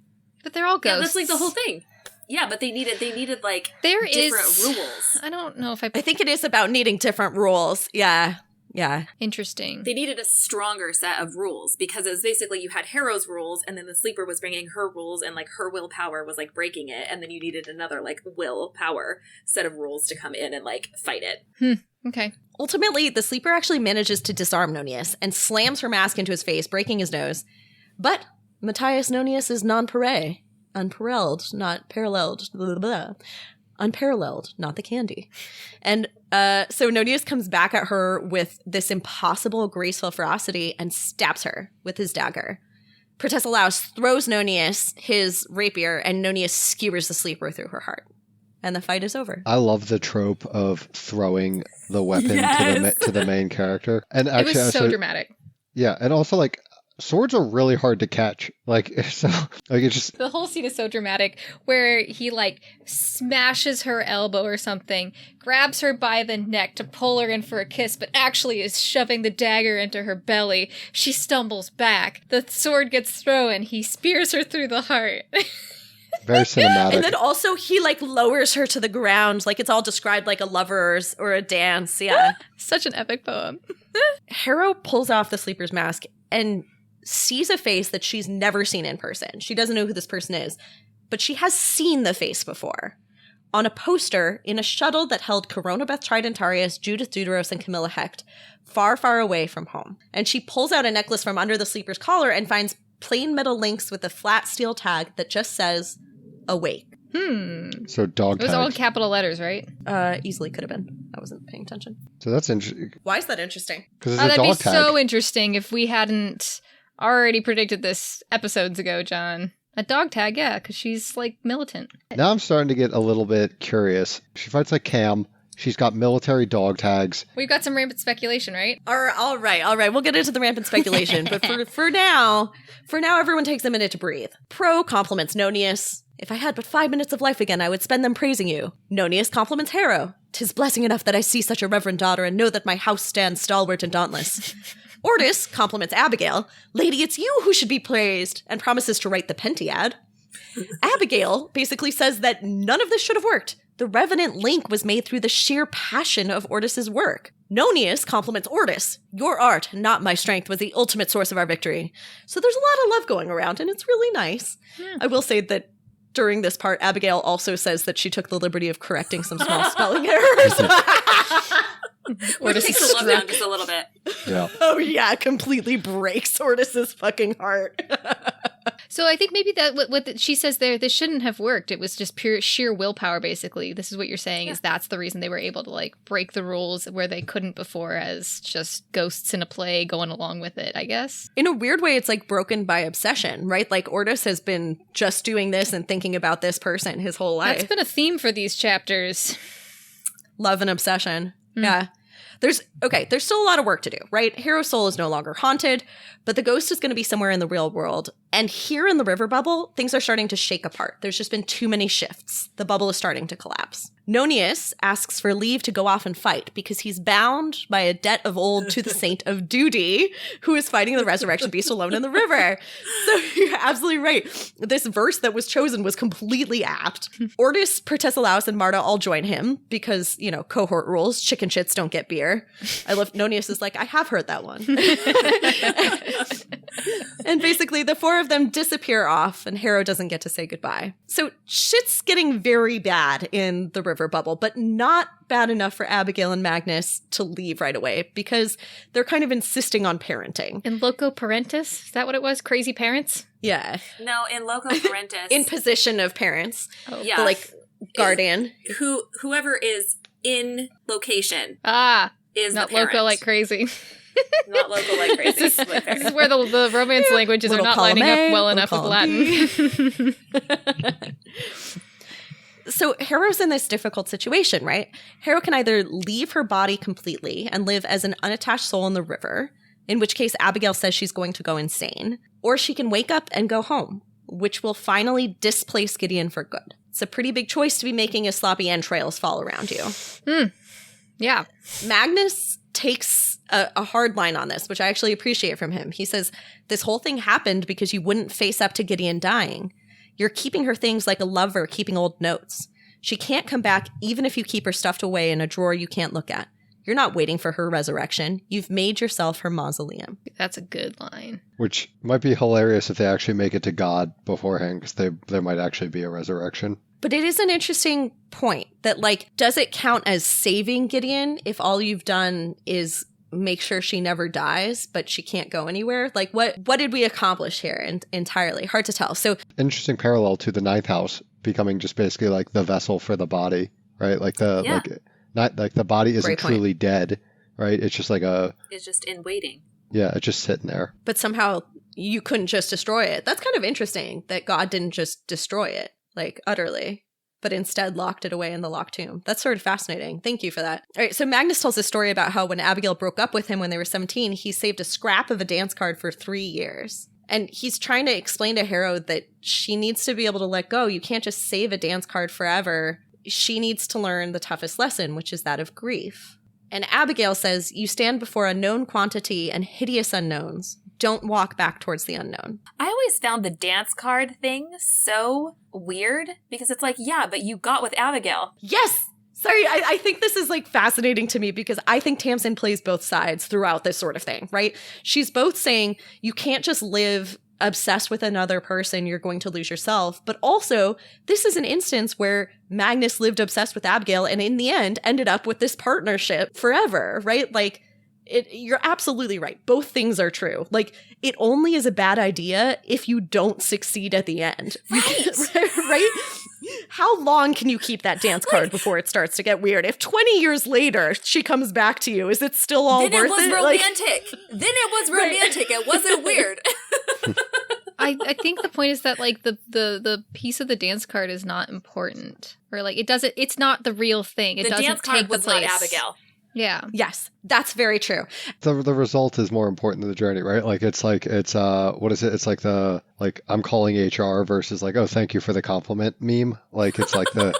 But they're all ghosts. Yeah, that's like the whole thing. Yeah, but they needed like different rules. I don't know if I think it is about needing different rules. Yeah. Interesting. They needed a stronger set of rules because it's basically you had Harrow's rules and then the sleeper was bringing her rules and like her willpower was like breaking it, and then you needed another like willpower set of rules to come in and like fight it. Okay. Ultimately, the sleeper actually manages to disarm Nonius and slams her mask into his face, breaking his nose. But Matthias Nonius is non-pareil. Unparalleled, not paralleled. Blah, blah, blah. Unparalleled, not the candy. And so Nonius comes back at her with this impossible graceful ferocity and stabs her with his dagger. Protesilaus throws Nonius his rapier, and Nonius skewers the sleeper through her heart. And the fight is over. I love the trope of throwing the weapon to the main character. And actually, it was so dramatic. Yeah, and also like swords are really hard to catch. Like, so, like, it's just... The whole scene is so dramatic, where he, like, smashes her elbow or something, grabs her by the neck to pull her in for a kiss, but actually is shoving the dagger into her belly. She stumbles back. The sword gets thrown. He spears her through the heart. Very cinematic. And then also he like lowers her to the ground. Like it's all described like a lover's or a dance. Yeah. Such an epic poem. Harrow pulls off the sleeper's mask and sees a face that she's never seen in person. She doesn't know who this person is, but she has seen the face before. On a poster in a shuttle that held Coronabeth Tridentarius, Judith Deuteros, and Camilla Hecht, far, far away from home. And she pulls out a necklace from under the sleeper's collar and finds plain metal links with a flat steel tag that just says, awake. So dog It was tag. all capital letters, right? Easily could have been. I wasn't paying attention. So that's interesting. Why is that interesting? Because it's Oh, a that'd be dog tag. so interesting if we hadn't already predicted this episodes ago, John. A dog tag, yeah, because she's, like, militant. Now I'm starting to get a little bit curious. She fights like Cam. She's got military dog tags. We've got some rampant speculation, right? All right. We'll get into the rampant speculation. But for now, everyone takes a minute to breathe. Pro compliments Nonius. If I had but 5 minutes of life again, I would spend them praising you. Nonius compliments Harrow. 'Tis blessing enough that I see such a reverend daughter and know that my house stands stalwart and dauntless. Ordis compliments Abigail. Lady, it's you who should be praised, and promises to write the Pentiad. Abigail basically says that none of this should have worked. The Revenant link was made through the sheer passion of Ordis's work. Nonius compliments Ordis. Your art, not my strength, was the ultimate source of our victory. So there's a lot of love going around, and it's really nice. Yeah. I will say that during this part, Abigail also says that she took the liberty of correcting some small spelling errors. Which takes the love down just a little bit. Yeah. Oh yeah, completely breaks Ordis's fucking heart. So I think maybe that what she says there, this shouldn't have worked. It was just pure sheer willpower, basically. This is what you're saying, is that's the reason they were able to, like, break the rules where they couldn't before as just ghosts in a play going along with it, I guess. In a weird way, it's, like, broken by obsession, right? Like, Ordis has been just doing this and thinking about this person his whole life. That's been a theme for these chapters. Love and obsession. Yeah. There's still a lot of work to do, right? Harrow's soul is no longer haunted, but the ghost is going to be somewhere in the real world. And here in the river bubble, things are starting to shake apart. There's just been too many shifts. The bubble is starting to collapse. Nonius asks for leave to go off and fight because he's bound by a debt of old to the saint of duty, who is fighting the resurrection beast alone in the river. So you're absolutely right. This verse that was chosen was completely apt. Ordis, Protesilaus, and Marta all join him because, you know, cohort rules, chicken shits don't get beer. I love Nonius is like, I have heard that one. And basically the four of them disappear off and Harrow doesn't get to say goodbye. So shit's getting very bad in the river bubble, but not bad enough for Abigail and Magnus to leave right away because they're kind of insisting on parenting. In loco parentis? Is that what it was? Crazy parents? Yeah. No, in loco parentis. In position of parents. Oh. Yeah. Like guardian. Whoever is in location. Is not the parent. loco like crazy. Not local like crazy. This is where the Romance languages are not lining up well enough with Latin. So Harrow's in this difficult situation, right? Harrow can either leave her body completely and live as an unattached soul in the river, in which case Abigail says she's going to go insane, or she can wake up and go home, which will finally displace Gideon for good. It's a pretty big choice to be making as sloppy entrails fall around you. Yeah. Magnus takes a hard line on this, which I actually appreciate from him. He says, this whole thing happened because you wouldn't face up to Gideon dying. You're keeping her things like a lover keeping old notes. She can't come back even if you keep her stuffed away in a drawer you can't look at. You're not waiting for her resurrection. You've made yourself her mausoleum. That's a good line. Which might be hilarious if they actually make it to God beforehand, because there might actually be a resurrection. But it is an interesting point that, like, does it count as saving Gideon if all you've done is make sure she never dies, but she can't go anywhere? Like, what did we accomplish here entirely? Hard to tell. So interesting parallel to the ninth house becoming just basically like the vessel for the body, right? Like not like the body isn't truly dead, right? It's just like it's just in waiting. Yeah, it's just sitting there. But somehow you couldn't just destroy it. That's kind of interesting that God didn't just destroy it, like, utterly, but instead locked it away in the locked tomb. That's sort of fascinating. Thank you for that. All right, so Magnus tells a story about how when Abigail broke up with him when they were 17, he saved a scrap of a dance card for 3 years. And he's trying to explain to Harrow that she needs to be able to let go. You can't just save a dance card forever. She needs to learn the toughest lesson, which is that of grief. And Abigail says, you stand before a known quantity and hideous unknowns. don't walk back towards the unknown. I always found the dance card thing so weird because it's like, yeah, but you got with Abigail. Yes! Sorry, I think this is like fascinating to me because I think Tamsyn plays both sides throughout this sort of thing, right? She's both saying you can't just live obsessed with another person, you're going to lose yourself. But also, this is an instance where Magnus lived obsessed with Abigail and in the end ended up with this partnership forever, right? Like, you're absolutely right. Both things are true. Like, it only is a bad idea if you don't succeed at the end. Right. Right? How long can you keep that dance card before it starts to get weird? If 20 years later she comes back to you, is it still all worth it? Then it was romantic. Then it was romantic. It wasn't weird. I think the point is that like the piece of the dance card is not important, or like it's not the real thing. It doesn't dance card take the was not place. Abigail. Yeah. Yes, that's very true. The result is more important than the journey, right? Like it's what is it? It's like I'm calling HR versus like, oh, thank you for the compliment meme. Like it's like it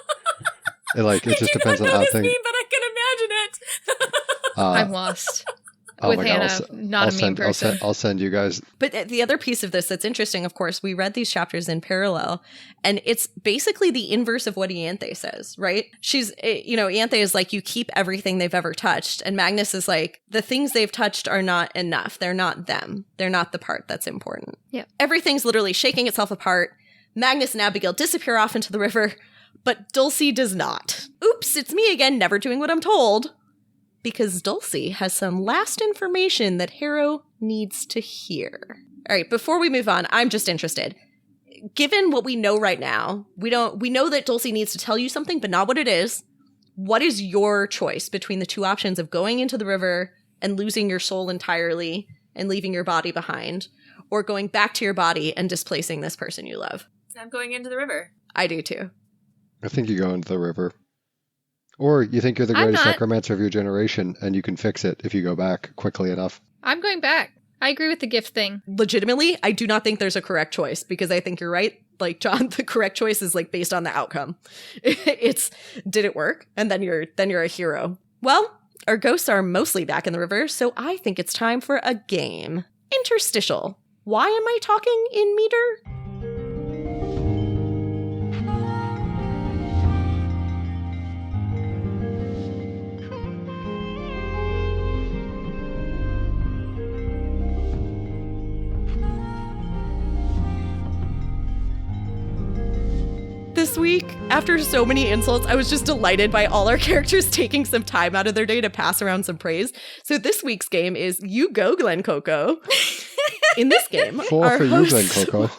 just depends on how things. Meme, but I can imagine it. I'm lost. Oh With my Hannah, God, not a meme person. I'll send you guys. But the other piece of this that's interesting, of course, we read these chapters in parallel, and it's basically the inverse of what Ianthe says, right? Ianthe is like, you keep everything they've ever touched, and Magnus is like, the things they've touched are not enough. They're not them. They're not the part that's important. Yeah. Everything's literally shaking itself apart. Magnus and Abigail disappear off into the river, but Dulcie does not. Oops, it's me again, never doing what I'm told. Because Dulcie has some last information that Harrow needs to hear. All right, before we move on, I'm just interested. Given what we know right now, we know that Dulcie needs to tell you something, but not what it is. What is your choice between the two options of going into the river and losing your soul entirely and leaving your body behind, or going back to your body and displacing this person you love? I'm going into the river. I do too. I think you go into the river. Or you think you're the greatest necromancer of your generation and you can fix it if you go back quickly enough. I'm going back. I agree with the gift thing. Legitimately, I do not think there's a correct choice because I think you're right. Like, John, the correct choice is like based on the outcome. It's, did it work? And then you're a hero. Well, our ghosts are mostly back in the river, so I think it's time for a game. Interstitial. Why am I talking in meter? This week, after so many insults, I was just delighted by all our characters taking some time out of their day to pass around some praise. So this week's game is You Go, Glen Coco. In this game, for you, Glen Coco.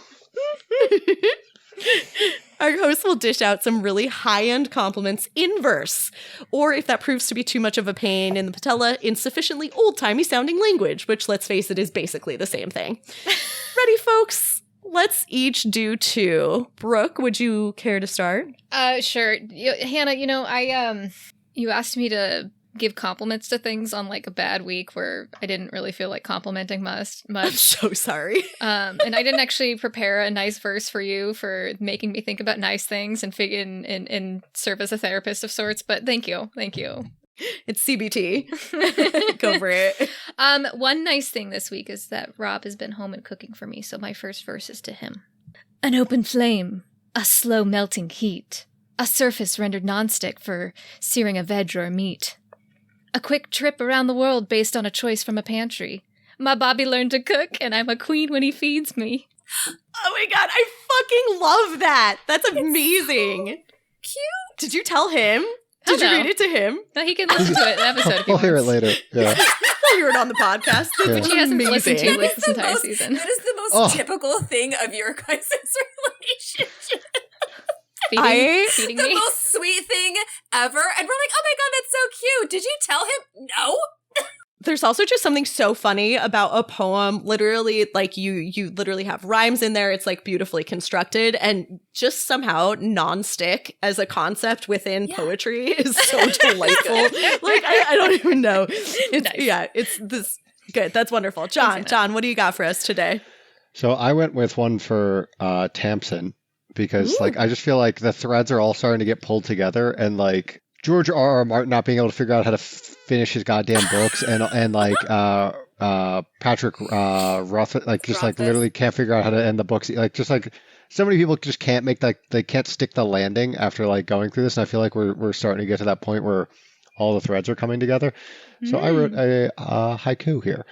Our host will dish out some really high-end compliments in verse, or if that proves to be too much of a pain in the patella, in sufficiently old-timey sounding language, which, let's face it, is basically the same thing. Ready, folks? Let's each do two. Brooke, would you care to start? Sure. Hannah, you asked me to give compliments to things on like a bad week where I didn't really feel like complimenting much. I'm so sorry. And I didn't actually prepare a nice verse for you for making me think about nice things and serve as a therapist of sorts, but thank you. It's CBT. Go for it. One nice thing this week is that Rob has been home and cooking for me, so my first verse is to him. An open flame, a slow melting heat, a surface rendered nonstick for searing a veg or meat. A quick trip around the world based on a choice from a pantry. My Bobby learned to cook, and I'm a queen when he feeds me. Oh my God, I fucking love that. That's amazing. So cute. Did you tell him? Did you read it to him? No, he can listen to it in the episode if he I'll wants. hear it later. Yeah. We'll hear it on the podcast. Yeah. Which he hasn't listened to amazing. like this entire season. That is the most typical thing of your guys' relationship. Feeding The me. most sweet thing ever. And we're like, oh my God, that's so cute. Did you tell him? No. There's also just something so funny about a poem. Literally, like you literally have rhymes in there. It's like beautifully constructed, and just somehow non-stick as a concept within poetry is so delightful. Like I don't even know. It's nice. It's this good. That's wonderful. John, what do you got for us today? So I went with one for Tamsyn because like I just feel like the threads are all starting to get pulled together, and like George R.R. Martin not being able to figure out how to finish his goddamn books, and like Patrick Roth, like just like Rothfuss. literally can't figure out how to end the books. Like just like so many people just can't make like they can't stick the landing after like going through this. And I feel like we're starting to get to that point where all the threads are coming together. So I wrote a haiku here.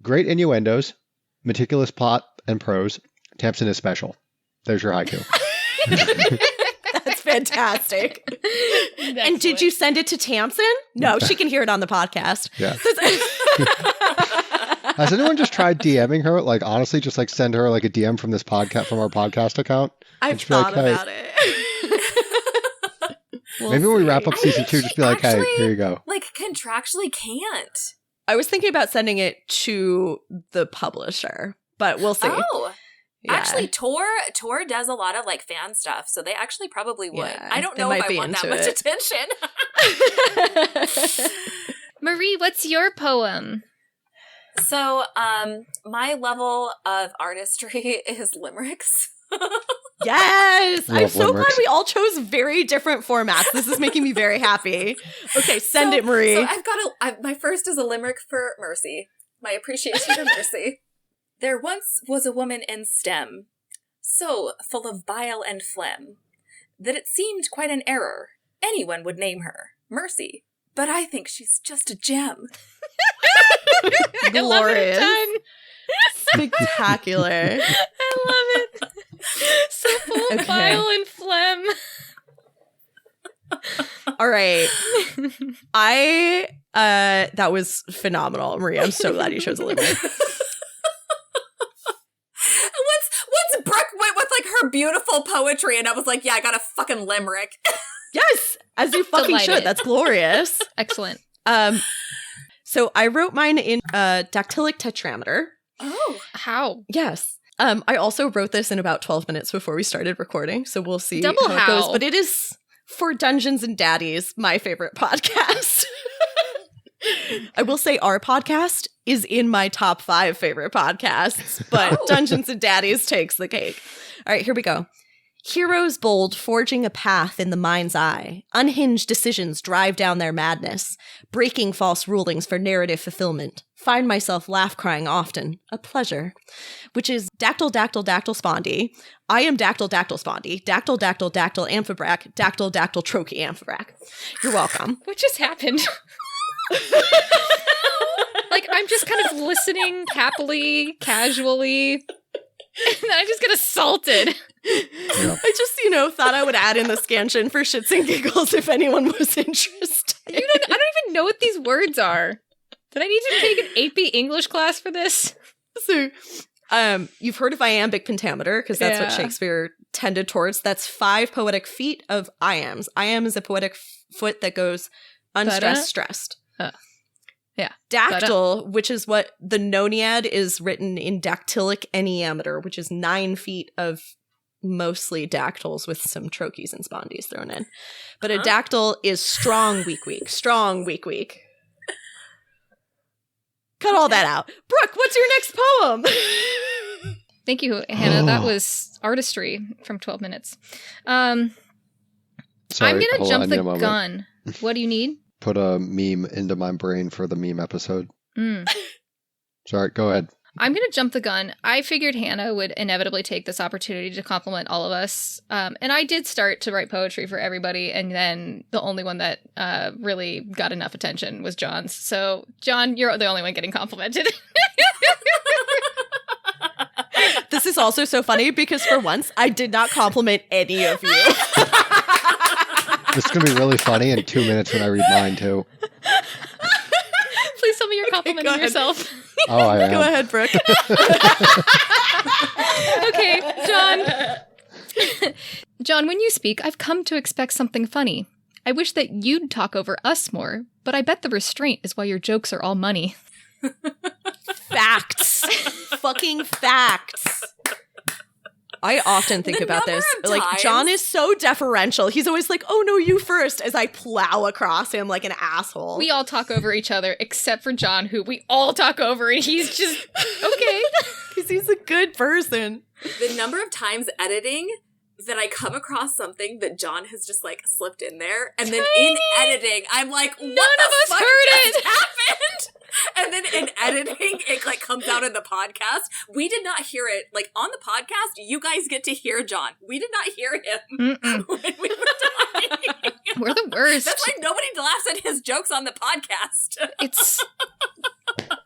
Great innuendos, meticulous plot and prose. Tamsyn is special. There's your haiku. That's fantastic. And did you send it to Tamsyn? No, she can hear it on the podcast. Yeah. Has anyone just tried DMing her? Like, honestly, just like send her like a DM from this podcast, from our podcast account. I've thought about it. Maybe when we wrap up season 2, just be like, hey, here you go. Like, contractually can't. I was thinking about sending it to the publisher, but we'll see. Oh. Yeah. Actually, Tor does a lot of like fan stuff, so they actually probably would. Yeah, I don't they know if might I be want that into much it. attention. Marie, what's your poem? So, my level of artistry is limericks. Yes! Love I'm so limericks. glad we all chose very different formats. This is making me very happy. Okay, send it, Marie. So I've got my first is a limerick for Mercy. My appreciation for Mercy. There once was a woman in STEM, so full of bile and phlegm, that it seemed quite an error anyone would name her Mercy. But I think she's just a gem. I love it. Glorious. Done. Spectacular. I love it. So full of Okay. bile and phlegm. All right. That was phenomenal, Marie. I'm so glad you chose a limerick. Once Brooke went with like her beautiful poetry, and I was like, yeah, I got a fucking limerick. Yes, as you fucking Delighted. should. That's glorious. Excellent. So I wrote mine in dactylic tetrameter. Oh. How? Yes. I also wrote this in about 12 minutes before we started recording, so we'll see Double how it goes. how. But it is for Dungeons and Daddies, my favorite podcast. I will say our podcast is in my top 5 favorite podcasts, but Dungeons and Daddies takes the cake. All right, here we go. Heroes bold forging a path in the mind's eye. Unhinged decisions drive down their madness. Breaking false rulings for narrative fulfillment. Find myself laugh crying often. A pleasure. Which is dactyl, dactyl, dactyl, spondy. I am dactyl, dactyl, spondy. Dactyl, dactyl, dactyl, amphibrac. Dactyl, dactyl, trochee, amphibrac. You're welcome. What just happened? Like, I'm just kind of listening happily, casually, and then I just get assaulted. Yeah. I just, thought I would add in the scansion for shits and giggles if anyone was interested. I don't even know what these words are. Did I need to take an 8B English class for this? So, you've heard of iambic pentameter, because that's what Yeah. Shakespeare tended towards. That's 5 poetic feet of iambs. Iamb is a poetic foot that goes unstressed, stressed. Yeah. Dactyl, which is what the noniad is written in dactylic enneameter, which is 9 feet of mostly dactyls with some trochees and spondies thrown in. But a dactyl is strong, weak, weak. Strong, weak, weak. Cut all that out. Brooke, what's your next poem? Thank you, Hannah. That was artistry from 12 minutes. Sorry, I'm going to hold on, jump I need the a moment. gun. What do you need? Put a meme into my brain for the meme episode. Sorry, go ahead. I'm going to jump the gun. I figured Hannah would inevitably take this opportunity to compliment all of us. And I did start to write poetry for everybody. And then the only one that really got enough attention was John's. So, John, you're the only one getting complimented. This is also so funny because for once, I did not compliment any of you. This is going to be really funny in 2 minutes when I read mine, too. Please tell me you're complimenting go ahead. yourself. Oh, I am. Go ahead, Brooke. Okay, John. John, when you speak, I've come to expect something funny. I wish that you'd talk over us more, but I bet the restraint is why your jokes are all money. Facts. Fucking facts. I often think The about this. number of Like, times- John is so deferential. He's always like, oh, no, you first, as I plow across him like an asshole. We all talk over each other, except for John, who we all talk over, and he's just, okay. Because he's a good person. The number of times editing that I come across something that John has just like slipped in there, and then in editing, I'm like, what None the of us fuck heard just it. happened? And then in editing, it like comes out in the podcast. We did not hear it. Like on the podcast, you guys get to hear John. We did not hear him when we were talking. We're the worst. That's why nobody laughs at his jokes on the podcast.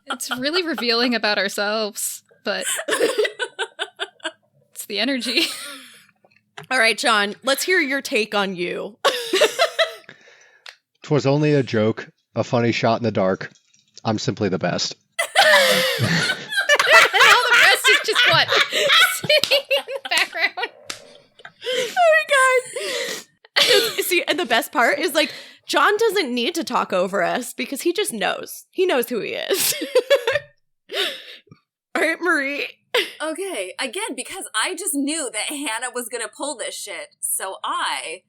It's really revealing about ourselves, but it's the energy. All right, John, let's hear your take on you. 'Twas only a joke, a funny shot in the dark. I'm simply the best. And all the rest is just what? Sitting in the background. Oh my god. See, and the best part is like John doesn't need to talk over us because he just knows. He knows who he is. All right, Marie. Okay, again, because I just knew that Hannah was going to pull this shit, so I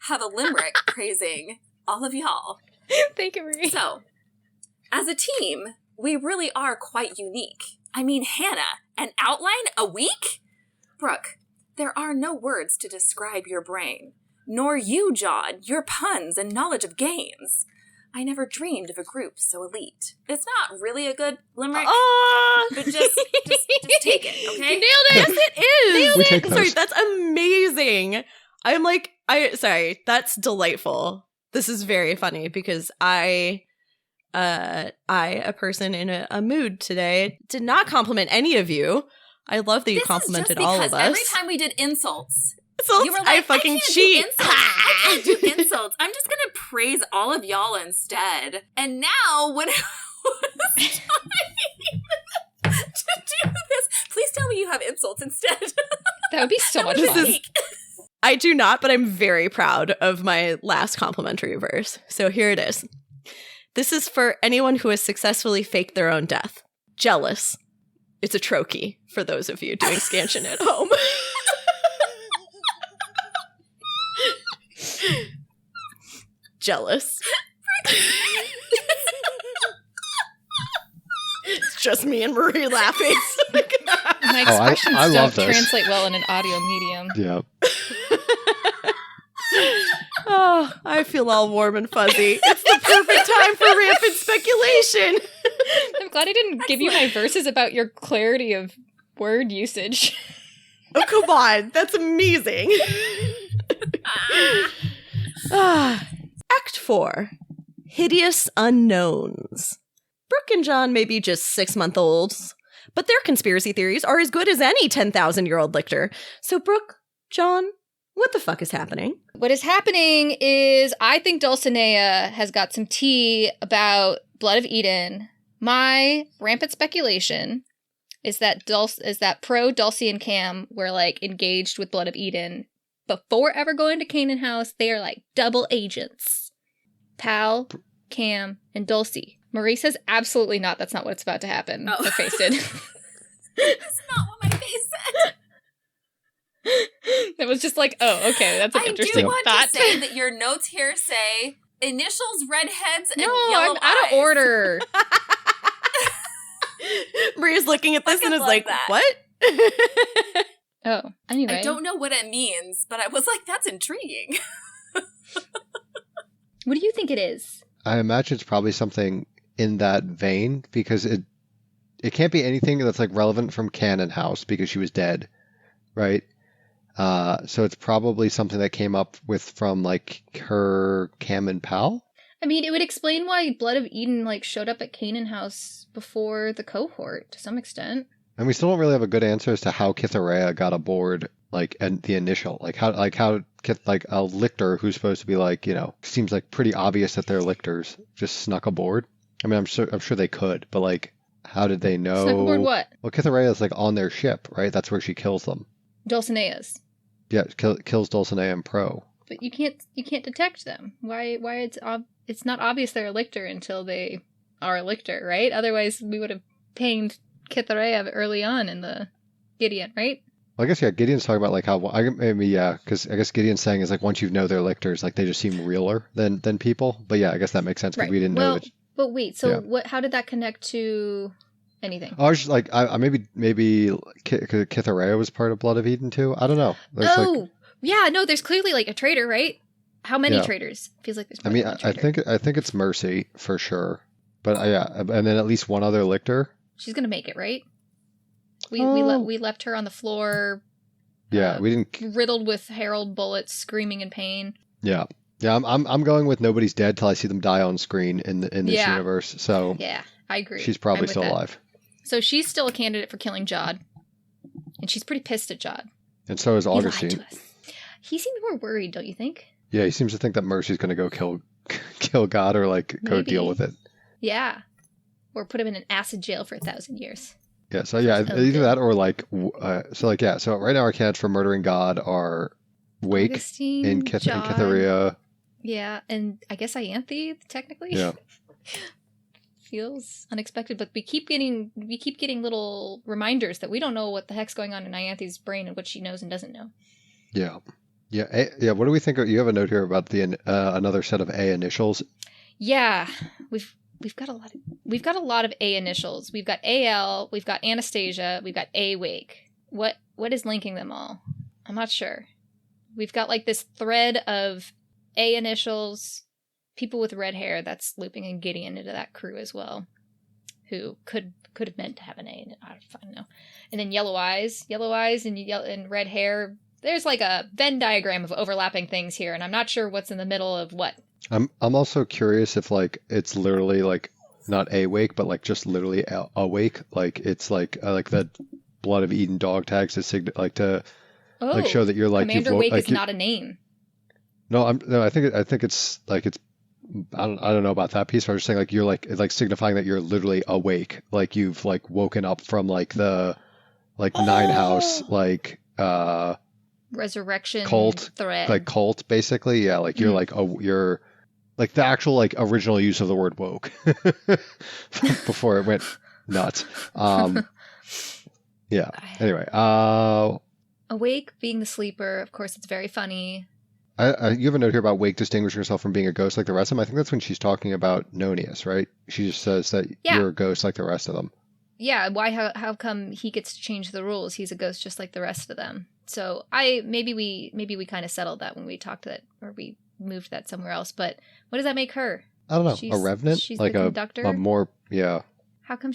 have a limerick praising all of y'all. Thank you, Marie. So, as a team, we really are quite unique. I mean, Hannah, an outline a week? Brooke, there are no words to describe your brain. Nor you, John, your puns and knowledge of games. I never dreamed of a group so elite. It's not really a good limerick, but just take it, okay? You nailed it! Yes, it is! Nailed We it! take those. Sorry, that's amazing. I'm like, sorry, that's delightful. This is very funny because I, a person in a mood today, did not compliment any of you. I love that you complimented all of us. Every time we did insults, Insults, you were like, I fucking can't cheat. do insults. I can't do insults. I'm just gonna praise all of y'all instead. And now, when it was time to do this, please tell me you have insults instead. That would be so much This fun. is- I do not, but I'm very proud of my last complimentary verse. So here it is. This is for anyone who has successfully faked their own death. Jealous. It's a trochee for those of you doing scansion at home. Jealous. It's just me and Marie laughing. My Oh, expressions I don't love this. translate well in an audio medium. Yeah. Oh, I feel all warm and fuzzy. It's the perfect time for rampant speculation. I'm glad I didn't give you my verses about your clarity of word usage. Oh, come on. That's amazing. Act 4. Hideous Unknowns. Brooke and John may be just 6-month-olds, but their conspiracy theories are as good as any 10,000-year-old lictor. So, Brooke, John, what the fuck is happening? What is happening is I think Dulcinea has got some tea about Blood of Eden. My rampant speculation is that pro Dulcie and Cam were like engaged with Blood of Eden before ever going to Canaan House. They are like double agents. Pal, Cam, and Dulcie. Marie says absolutely not. That's not what's about to happen. Oh. Her face did. That's not what my face said. It was just like, oh, okay, that's an I do interesting want thought. to say that your notes here say initials, redheads, and No, yellow I'm out of eyes. order. Maria's looking at this Fucking and is love like, that. what? Oh, anyway. I don't know what it means, but I was like, that's intriguing. What do you think it is? I imagine it's probably something in that vein because it can't be anything that's like relevant from Cannon House because she was dead, right? So it's probably something that came up with from like her Cam and Pal. I mean, it would explain why Blood of Eden like showed up at Canaan House before the cohort to some extent. And we still don't really have a good answer as to how Kitharea got aboard, like, and the initial, like how a lictor who's supposed to be like, you know, seems like pretty obvious that they're lictors just snuck aboard. I mean, I'm sure they could, but like, how did they know? Snuck aboard what? Well, Kitharea is like on their ship, right? That's where she kills them. Dulcinea's. Yeah, kills Dulcinea and Pro. But you can't detect them. Why it's not obvious they're a lictor until they are a lictor, right? Otherwise, we would have pinged Kitharea early on in the Gideon, right? Well, I guess, yeah, Gideon's talking about like how, because I guess Gideon's saying is like once you know they're lictors, like they just seem realer than people. But yeah, I guess that makes sense because Right. we didn't know that. But wait, so Yeah. how did that connect to anything? I was just like, maybe Kitharea was part of Blood of Eden too. I don't know. There's, like, Yeah, no, there's clearly like a traitor, right? How many Yeah. traitors? Feels like there's I more mean, than one traitor. I think it's Mercy for sure. But yeah, and then at least one other lictor. She's gonna make it, right? We Oh. we left her on the floor. Yeah, we didn't. Riddled with herald bullets, screaming in pain. Yeah, yeah. I'm going with nobody's dead till I see them die on screen in this universe. So yeah, I agree. She's probably I'm with still that. alive. So she's still a candidate for killing Jod, and she's pretty pissed at Jod. And so is He lied Augustine. to us. He seemed more worried, don't you think? Yeah, he seems to think that Mercy's going to go kill God or like go Maybe. deal with it. Yeah, or put him in an acid jail for 1,000 years. Yeah, so yeah, Oh, either good. that or like so right now our candidates for murdering God are Wake Augustine, and Jod. Cytherea. Yeah, and I guess Ianthe technically. Yeah. Feels unexpected, but we keep getting little reminders that we don't know what the heck's going on in Ianthe's brain and what she knows and doesn't know. Yeah. Yeah, yeah. What do we think? You have a note here about the another set of A initials. Yeah, we've got a lot of A initials. We've got AL, we've got Anastasia, we've got A Wake. What is linking them all? I'm not sure. We've got like this thread of A initials, people with red hair that's looping in Gideon into that crew as well, who could have meant to have an A in it. I don't know. And then yellow eyes and red hair. There's like a Venn diagram of overlapping things here, and I'm not sure what's in the middle of what. I'm also curious if like it's literally like not awake, but like just literally awake. Like it's like the blood of Eden dog tags to like to like show that you're like Commander Wake is not a name. No, I think it's like it's. I don't know about that piece. But I'm just saying like you're like it's like signifying that you're literally awake, like you've like woken up from like the like Nine House like resurrection cult thread, like cult basically. Yeah, like you're like you're like the actual like original use of the word woke before it went nuts. Yeah. Anyway, awake being the sleeper. Of course, it's very funny. you have a note here about Wake distinguishing herself from being a ghost like the rest of them. I think that's when she's talking about Nonius, right? She just says that you're a ghost like the rest of them. Yeah, why? How come he gets to change the rules? He's a ghost just like the rest of them. So maybe we kind of settled that when we talked that, or we moved that somewhere else. But what does that make her? I don't know. A revenant, she's like the conductor. A more How come?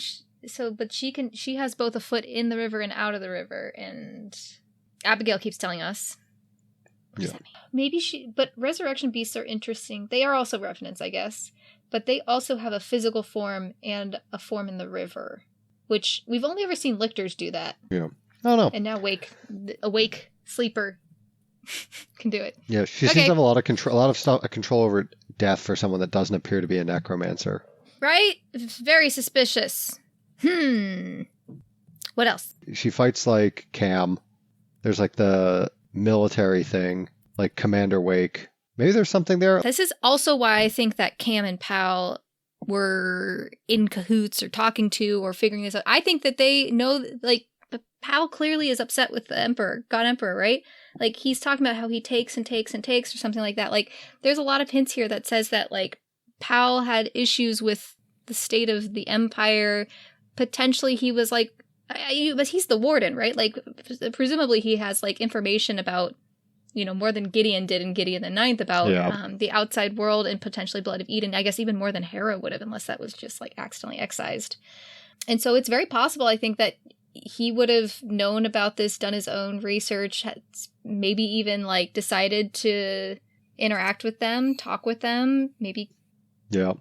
But she has both a foot in the river and out of the river, and Abigail keeps telling us. What does that mean? Maybe but resurrection beasts are interesting. They are also revenants, I guess, but they also have a physical form and a form in the river, which we've only ever seen lictors do that. Yeah. I don't know. And now awake sleeper can do it. Yeah, she seems to have a lot of control over death for someone that doesn't appear to be a necromancer. Right? Very suspicious. What else? She fights like Cam. There's like the military thing, like Commander Wake. Maybe there's something there. This is also why I think that Cam and Pal were in cahoots or talking to or figuring this out. I think that they know, like, Pal clearly is upset with the Emperor, God Emperor, right? Like, he's talking about how he takes and takes and takes or something like that. Like, there's a lot of hints here that says that, like, Pal had issues with the state of the Empire. Potentially he was, like, but he's the warden, right? Like, presumably he has, like, information about, you know, more than Gideon did in Gideon the Ninth about the outside world and potentially Blood of Eden. I guess even more than Harrow would have, unless that was just, like, accidentally excised. And so it's very possible, I think, that he would have known about this, done his own research, maybe even, like, decided to interact with them, talk with them, maybe. Yeah.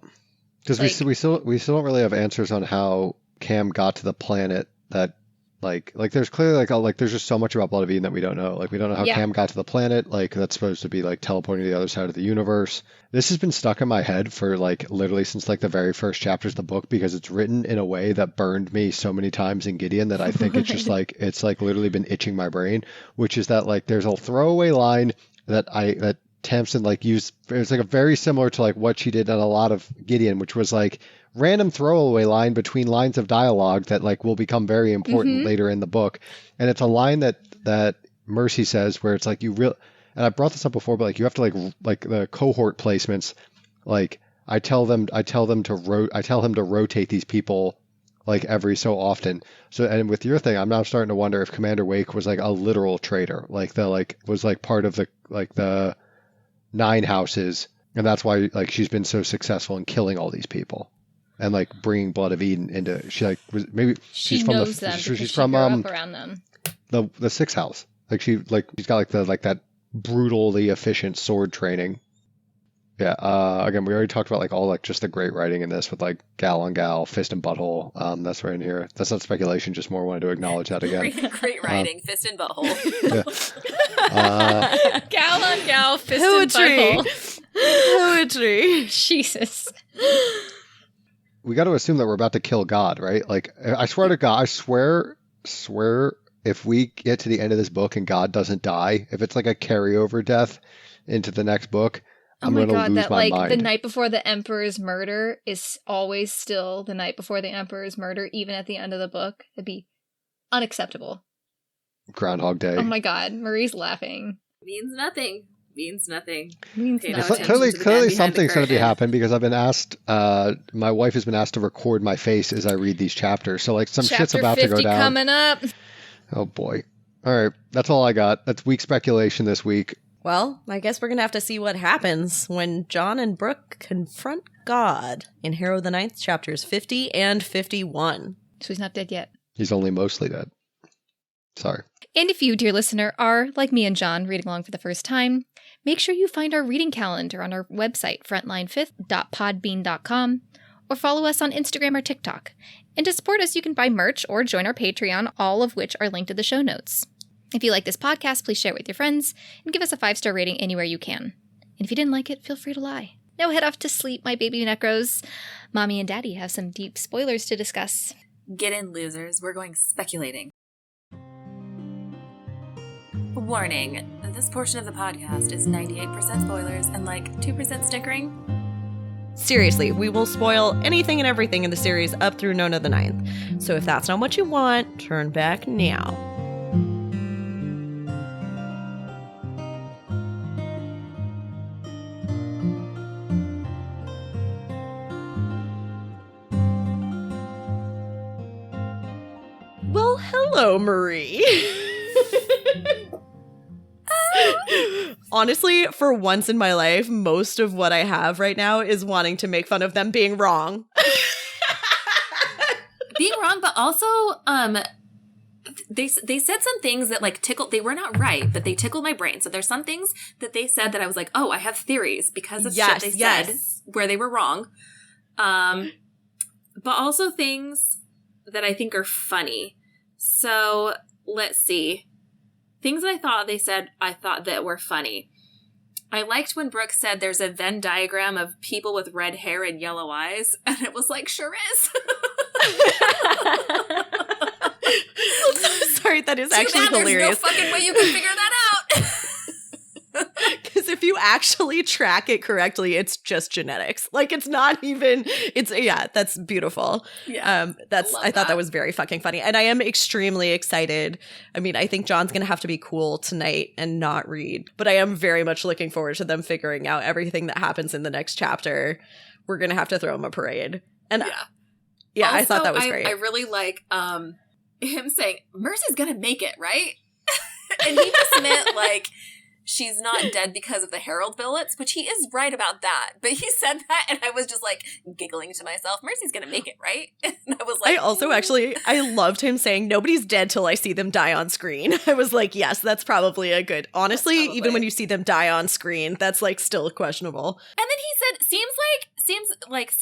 Because like, we still don't really have answers on how Cam got to the planet that, like there's clearly there's just so much about Blood of Eden that we don't know. Like, we don't know how Cam got to the planet. Like, that's supposed to be, like, teleporting to the other side of the universe. This has been stuck in my head for, like, literally since, like, the very first chapters of the book, because it's written in a way that burned me so many times in Gideon that I think it's just, like, it's, like, literally been itching my brain, which is that, like, there's a throwaway line that Tamsyn, like, used. It's, like, a very similar to, like, what she did in a lot of Gideon, which was, like, random throwaway line between lines of dialogue that, like, will become very important later in the book. And it's a line that Mercy says where it's like, and I brought this up before, but, like, you have to, like the cohort placements, like, I tell him to rotate these people, like every so often. So, and with your thing, I'm now starting to wonder if Commander Wake was like a literal traitor, like was like part of the 9 houses, and that's why like she's been so successful in killing all these people and like bringing Blood of Eden into. She like was maybe She she's from knows them she's because from she grew up around them. the 6th house. Like she's got like that brutally efficient sword training. Yeah. Again, we already talked about like all like just the great writing in this with like gal on gal, fist and butthole. That's right in here. That's not speculation. Just more wanted to acknowledge that again. Great writing, fist and butthole. Yeah. Gal on gal, fist Poetry. and butthole. Poetry. Jesus. We got to assume that we're about to kill God, right? Like, I swear to God, I swear, if we get to the end of this book and God doesn't die, if it's like a carryover death into the next book, I'm going to lose that my like mind. the night before the Emperor's murder is always still the night before the Emperor's murder, even at the end of the book. It'd be unacceptable. Groundhog Day. Oh my God, Marie's laughing. Means nothing. Means nothing. Means Okay, nothing. no, Clearly attention to the man behind something's the going to be curtain. happening because I've been asked, my wife has been asked to record my face as I read these chapters. So like some shit's Chapter about to 50 go down. coming up. Oh boy. All right. That's all I got. That's weak speculation this week. Well, I guess we're going to have to see what happens when John and Brooke confront God in Harrow the Ninth Chapters 50 and 51. So he's not dead yet. He's only mostly dead. Sorry. And if you, dear listener, are, like me and John, reading along for the first time, make sure you find our reading calendar on our website, frontline5th.podbean.com, or follow us on Instagram or TikTok. And to support us, you can buy merch or join our Patreon, all of which are linked in the show notes. If you like this podcast, please share it with your friends and give us a 5-star rating anywhere you can. And if you didn't like it, feel free to lie. Now head off to sleep, my baby necros. Mommy and Daddy have some deep spoilers to discuss. Get in, losers. We're going speculating. Warning. This portion of the podcast is 98% spoilers and like 2% snickering. Seriously, we will spoil anything and everything in the series up through Nona the Ninth. So if that's not what you want, turn back now. Well, hello, Marie. Honestly, for once in my life, most of what I have right now is wanting to make fun of them being wrong. Being wrong, but also, they said some things that like tickled. They were not right, but they tickled my brain. So there's some things that they said that I was like, oh, I have theories because of shit they said where they were wrong. But also things that I think are funny. So let's see. Things that I thought they said I thought that were funny. I liked when Brooke said there's a Venn diagram of people with red hair and yellow eyes. And it was like, sure is. Sorry, that is actually hilarious. There's no fucking way you can figure that out. Because if you actually track it correctly, it's just genetics. Like it's not even. That's beautiful. Yeah, I thought that was very fucking funny, and I am extremely excited. I mean, I think John's gonna have to be cool tonight and not read, but I am very much looking forward to them figuring out everything that happens in the next chapter. We're gonna have to throw him a parade, and also, I thought that was great. I really like him saying Mercy's gonna make it, right? And he just meant like. She's not dead because of the Herald billets, which he is right about that. But he said that, and I was just like giggling to myself. Mercy's gonna make it, right? And I was like, I also I loved him saying nobody's dead till I see them die on screen. I was like, yes, that's probably a good. Honestly, even when you see them die on screen, that's like still questionable. And then he said, seems like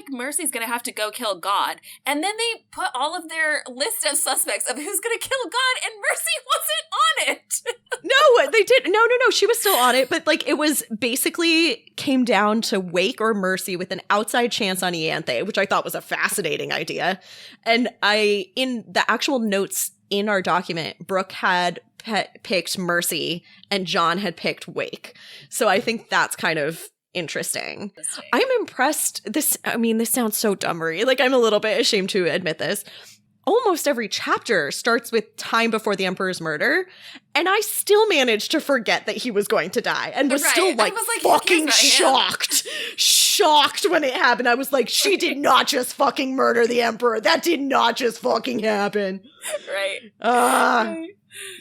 Mercy's gonna have to go kill God. And then they put all of their list of suspects of who's gonna kill God, and Mercy wasn't on it. No, they did. No. She was still on it, but like it was basically came down to Wake or Mercy with an outside chance on Ianthe, which I thought was a fascinating idea. And in the actual notes in our document, Brooke had picked Mercy and John had picked Wake. So I think that's kind of interesting. I'm impressed. This sounds so dumbery. Like I'm a little bit ashamed to admit this. Almost every chapter starts with time before the Emperor's murder, and I still managed to forget that he was going to die and was still like fucking shocked. shocked when it happened. I was like, she did not just fucking murder the Emperor. That did not just fucking happen. Right. Right.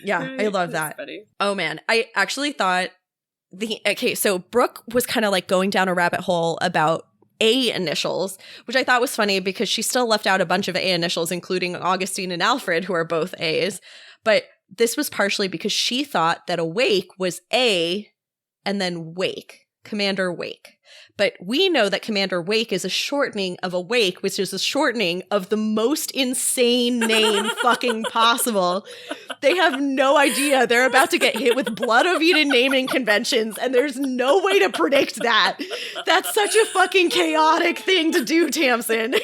Yeah, Right. I love That's that. funny. Oh man, I actually thought so Brooke was kind of like going down a rabbit hole about A initials, which I thought was funny because she still left out a bunch of A initials, including Augustine and Alfred, who are both A's. But this was partially because she thought that Awake was A and then Wake, Commander Wake. But we know that Commander Wake is a shortening of Awake, which is a shortening of the most insane name fucking possible. They have no idea. They're about to get hit with Blood of Eden naming conventions, and there's no way to predict that. That's such a fucking chaotic thing to do, Tamsyn.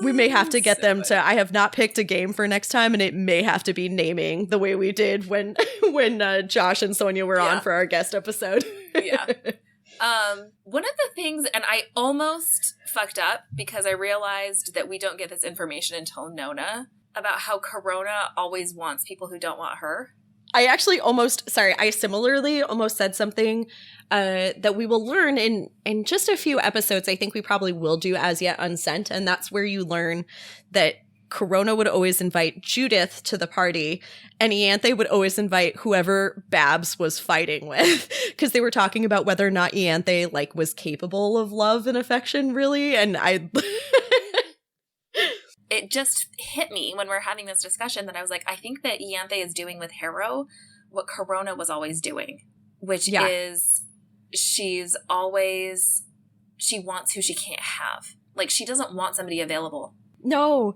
We may have to get them to. I have not picked a game for next time, and it may have to be naming the way we did when Josh and Sonia were on for our guest episode. Yeah. One of the things, and I almost fucked up because I realized that we don't get this information until Nona, about how Corona always wants people who don't want her. I similarly almost said something that we will learn in just a few episodes. I think we probably will do As Yet Unsent, and that's where you learn that Corona would always invite Judith to the party, and Ianthe would always invite whoever Babs was fighting with, because they were talking about whether or not Ianthe like was capable of love and affection, really, and I. It just hit me when we were having this discussion that I was like, I think that Ianthe is doing with Harrow what Corona was always doing, which is she wants who she can't have. Like, she doesn't want somebody available. No,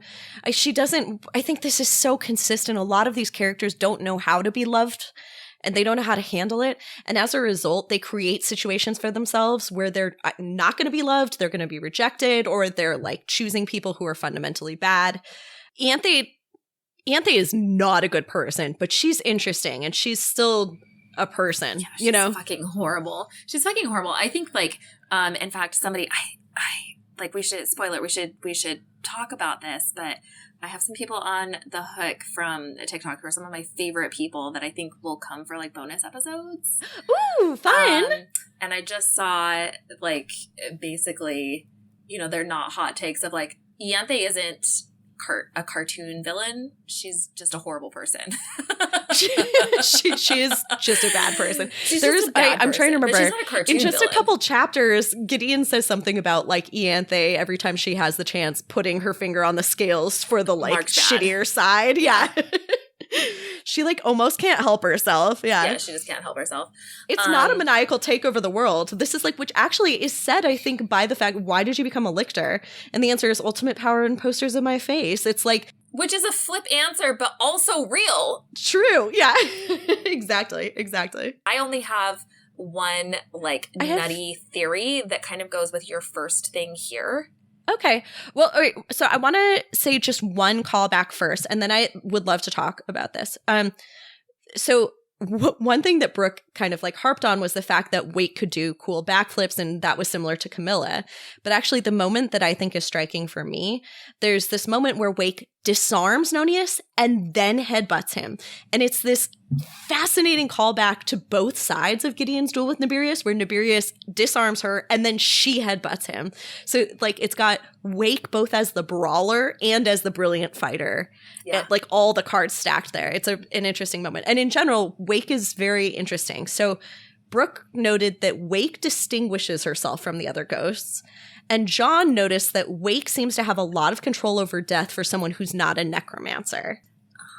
she doesn't. I think this is so consistent. A lot of these characters don't know how to be loved, and they don't know how to handle it. And as a result, they create situations for themselves where they're not going to be loved, they're going to be rejected, or they're like choosing people who are fundamentally bad. Ianthe is not a good person, but she's interesting, and she's still a person, yeah, you know? Fucking horrible. She's fucking horrible. I think in fact, somebody, we should talk about this, but I have some people on the hook from TikTok who are some of my favorite people that I think will come for like bonus episodes. Ooh, fun. And I just saw basically, they're not hot takes of like, Ianthe isn't a cartoon villain. She's just a horrible person. she is just a bad person. I'm trying to remember. She's not a cartoon in just villain. a couple chapters, Gideon says something about like Ianthe every time she has the chance putting her finger on the scales for the like shittier side. Yeah. She like almost can't help herself. Yeah, she just can't help herself. It's not a maniacal take over the world. This is like, which actually is said, I think, by the fact, why did you become a lictor? And the answer is ultimate power and posters of my face. It's like, which is a flip answer, but also real. True. Yeah. Exactly. I only have one nutty theory that kind of goes with your first thing here. Okay. Well, all right. So I want to say just one callback first, and then I would love to talk about this. One thing that Brooke kind of like harped on was the fact that Wake could do cool backflips, and that was similar to Camilla. But actually, the moment that I think is striking for me, there's this moment where Wake disarms Nonius and then headbutts him. And it's this fascinating callback to both sides of Gideon's duel with Nibirius, where Nibirius disarms her and then she headbutts him. So like it's got Wake both as the brawler and as the brilliant fighter. Yeah. Like all the cards stacked there. It's an interesting moment. And in general, Wake is very interesting. So Brooke noted that Wake distinguishes herself from the other ghosts. And John noticed that Wake seems to have a lot of control over death for someone who's not a necromancer.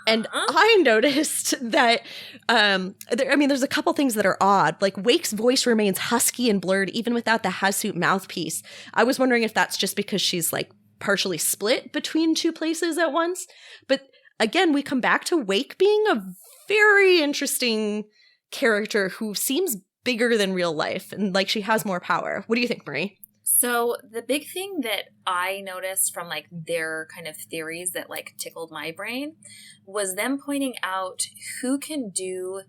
And I noticed that, there's a couple things that are odd. Like, Wake's voice remains husky and blurred even without the Hasut mouthpiece. I was wondering if that's just because she's, like, partially split between two places at once. But, again, we come back to Wake being a very interesting character who seems bigger than real life. And, like, she has more power. What do you think, Marie? So the big thing that I noticed from like their kind of theories that like tickled my brain was them pointing out who can do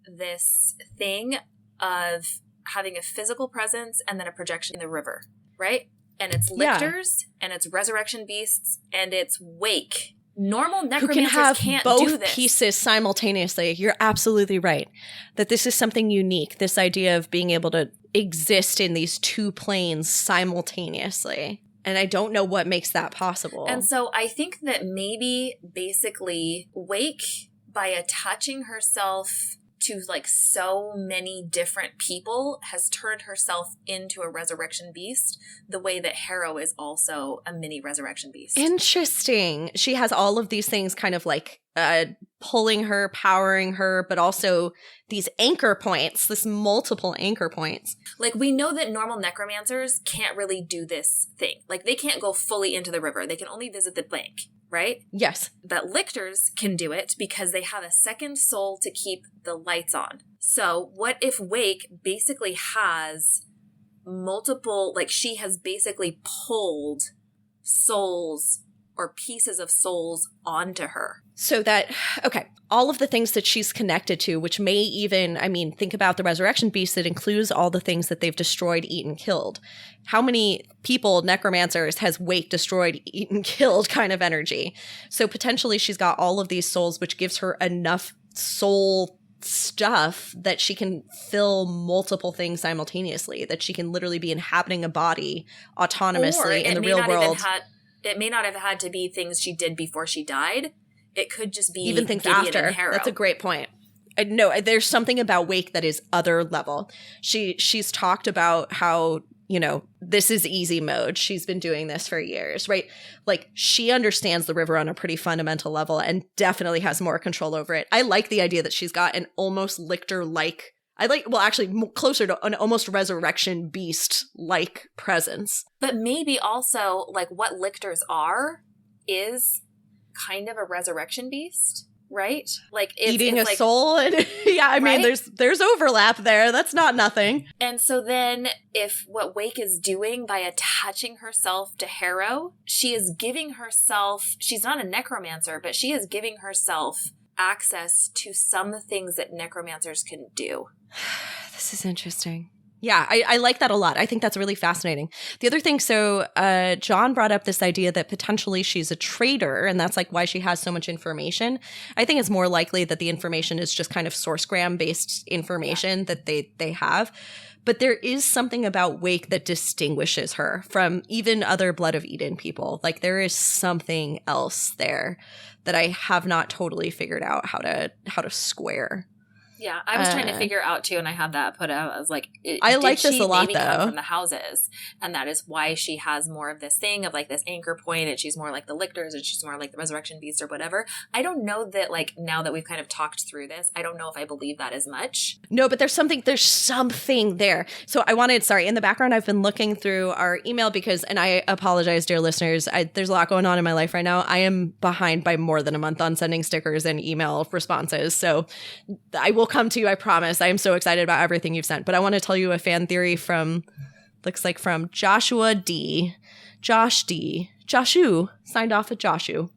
this thing of having a physical presence and then a projection in the river, right? And it's lictors and it's resurrection beasts and it's Wake. Normal necromancers can't do this. Both pieces simultaneously. You're absolutely right. That this is something unique. This idea of being able to exist in these two planes simultaneously. And I don't know what makes that possible. And so I think that maybe basically Wake, by attaching herself to like so many different people, has turned herself into a resurrection beast, the way that Harrow is also a mini resurrection beast. Interesting. She has all of these things kind of like pulling her, powering her, but also these anchor points, this multiple anchor points. Like, we know that normal necromancers can't really do this thing. Like, they can't go fully into the river. They can only visit the bank, right? Yes. But lictors can do it because they have a second soul to keep the lights on. So what if Wake basically has multiple, like, she has basically pulled souls or pieces of souls onto her? So that, okay, all of the things that she's connected to, which may even, I mean, think about the resurrection beast that includes all the things that they've destroyed, eaten, killed. How many people, necromancers, has Wake destroyed, eaten, killed kind of energy? So potentially she's got all of these souls, which gives her enough soul stuff that she can fill multiple things simultaneously, that she can literally be inhabiting a body autonomously in the real world. It may not have had to be things she did before she died. It could just be even things Gideon after. And Harrow. That's a great point. No, there's something about Wake that is other level. She's talked about how, you know, this is easy mode. She's been doing this for years, right? Like, she understands the river on a pretty fundamental level and definitely has more control over it. I like the idea that she's got an almost lictor-like, closer to an almost resurrection beast-like presence. But maybe also, like, what lictors are is kind of a resurrection beast, right? Like, eating a like, soul. And yeah, I mean, there's overlap there. That's not nothing. And so then if what Wake is doing by attaching herself to Harrow, she is giving herself, she's not a necromancer, but she is giving herself access to some things that necromancers can do. This is interesting. Yeah, I like that a lot. I think that's really fascinating. The other thing, so John brought up this idea that potentially she's a traitor, and that's like why she has so much information. I think it's more likely that the information is just kind of sourcegram-based information that they have. But there is something about Wake that distinguishes her from even other Blood of Eden people. Like, there is something else there that I have not totally figured out how to square. Yeah, I was trying to figure out too, and I had that put out. I was like, I like this a lot, maybe though. Come from the houses, and that is why she has more of this thing of like this anchor point, and she's more like the lictors, and she's more like the resurrection beast or whatever. I don't know that, like, now that we've kind of talked through this, I don't know if I believe that as much. No, but there's something there. So in the background, I've been looking through our email because, and I apologize, dear listeners, there's a lot going on in my life right now. I am behind by more than a month on sending stickers and email responses. So I will come to you, I promise. I am so excited about everything you've sent. But I want to tell you a fan theory from Joshua D. Josh D. Joshu, signed off with Joshu.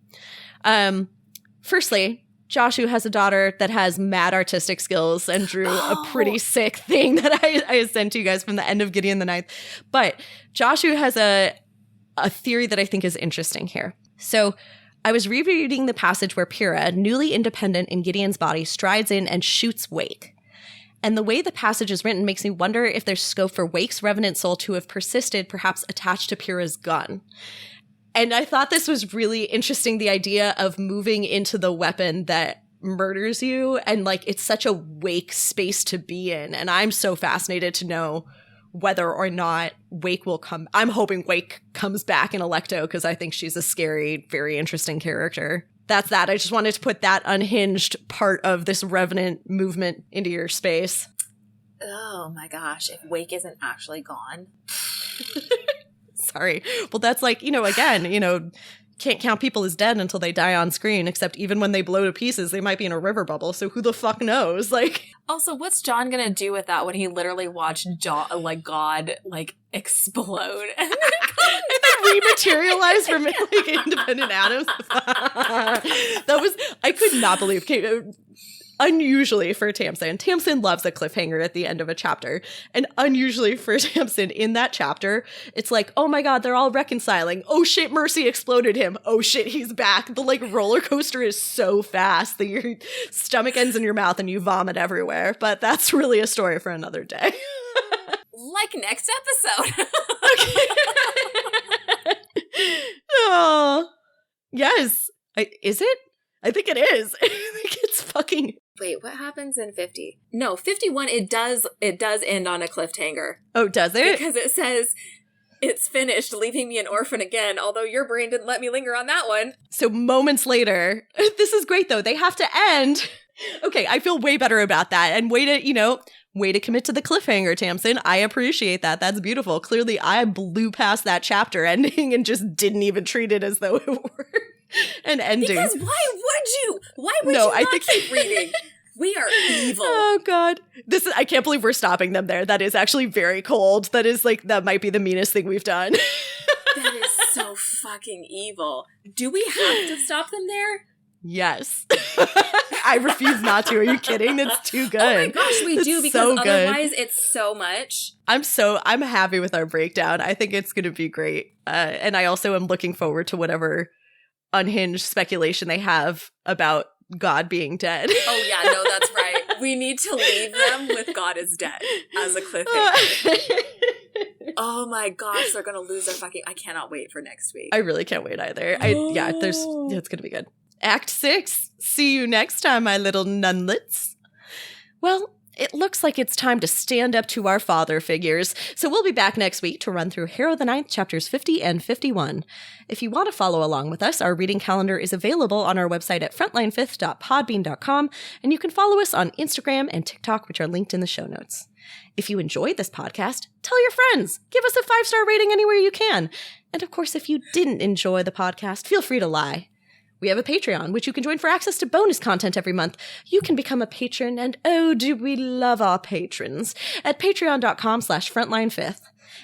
Firstly, Joshu has a daughter that has mad artistic skills and drew a pretty sick thing that I sent to you guys from the end of Gideon the Ninth. But Joshu has a theory that I think is interesting here. So I was rereading the passage where Pyrrha, newly independent in Gideon's body, strides in and shoots Wake. And the way the passage is written makes me wonder if there's scope for Wake's revenant soul to have persisted, perhaps attached to Pyrrha's gun. And I thought this was really interesting, the idea of moving into the weapon that murders you. And like, it's such a Wake space to be in. And I'm so fascinated to know whether or not Wake will come. I'm hoping Wake comes back in Electo because I think she's a scary, very interesting character. That's that. I just wanted to put that unhinged part of this Revenant movement into your space. Oh my gosh, if Wake isn't actually gone. Sorry. Well, that's like, again, can't count people as dead until they die on screen, except even when they blow to pieces, they might be in a river bubble. So who the fuck knows? Like, also, what's John gonna do with that when he literally watched God explode and then rematerialize from like independent atoms? I could not believe. Unusually for Tamsyn. Tamsyn loves a cliffhanger at the end of a chapter. And unusually for Tamsyn, in that chapter, it's like, oh my god, they're all reconciling. Oh shit, Mercy exploded him. Oh shit, he's back. The roller coaster is so fast that your stomach ends in your mouth and you vomit everywhere. But that's really a story for another day. like next episode. Oh, yes. Is it? I think it is. I think it's fucking... Wait, what happens in 50? No, 51, it does end on a cliffhanger. Oh, does it? Because it says, it's finished, leaving me an orphan again, although your brain didn't let me linger on that one. So moments later, this is great though, they have to end. Okay, I feel way better about that. And way to commit to the cliffhanger, Tamsyn. I appreciate that. That's beautiful. Clearly, I blew past that chapter ending and just didn't even treat it as though it were an ending. Because why would you? Why would you not keep reading? We are evil. Oh, God. I can't believe we're stopping them there. That is actually very cold. That might be the meanest thing we've done. That is so fucking evil. Do we have to stop them there? Yes. I refuse not to. Are you kidding? It's too good. Oh my gosh, we do, because otherwise it's so much. I'm happy with our breakdown. I think it's going to be great. And I also am looking forward to whatever unhinged speculation they have about God being dead. Oh yeah, no, that's right. We need to leave them with God is dead as a cliffhanger. Oh my gosh, they're going to lose their fucking... I cannot wait for next week. I really can't wait either. It's going to be good. Act 6. See you next time, my little nunlets. Well, it looks like it's time to stand up to our father figures, so we'll be back next week to run through Harrow the Ninth Chapters 50 and 51. If you want to follow along with us, our reading calendar is available on our website at frontline5th.podbean.com, and you can follow us on Instagram and TikTok, which are linked in the show notes. If you enjoyed this podcast, tell your friends. Give us a 5-star rating anywhere you can. And of course, if you didn't enjoy the podcast, feel free to lie. We have a Patreon, which you can join for access to bonus content every month. You can become a patron, and oh, do we love our patrons, at patreon.com/frontline5th.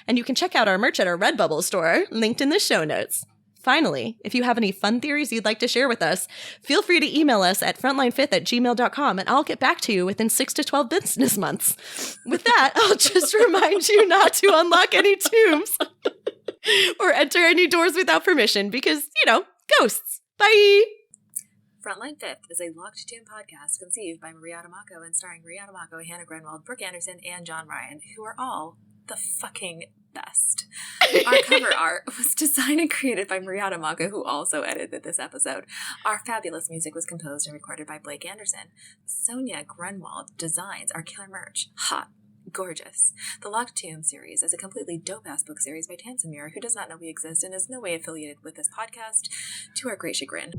And you can check out our merch at our Redbubble store, linked in the show notes. Finally, if you have any fun theories you'd like to share with us, feel free to email us at frontline5th@gmail.com, and I'll get back to you within 6 to 12 business months. With that, I'll just remind you not to unlock any tombs or enter any doors without permission because, ghosts. Bye! Frontline 5th is a Locked Tomb podcast conceived by Maria Adamako and starring Maria Adamako, Hannah Grenwald, Brooke Anderson, and John Ryan, who are all the fucking best. Our cover art was designed and created by Maria Adamako, who also edited this episode. Our fabulous music was composed and recorded by Blake Anderson. Sonia Grenwald designs our killer merch. Hot. Gorgeous. The Locked Tomb series is a completely dope-ass book series by Tamsyn, who does not know we exist and is no way affiliated with this podcast, to our great chagrin.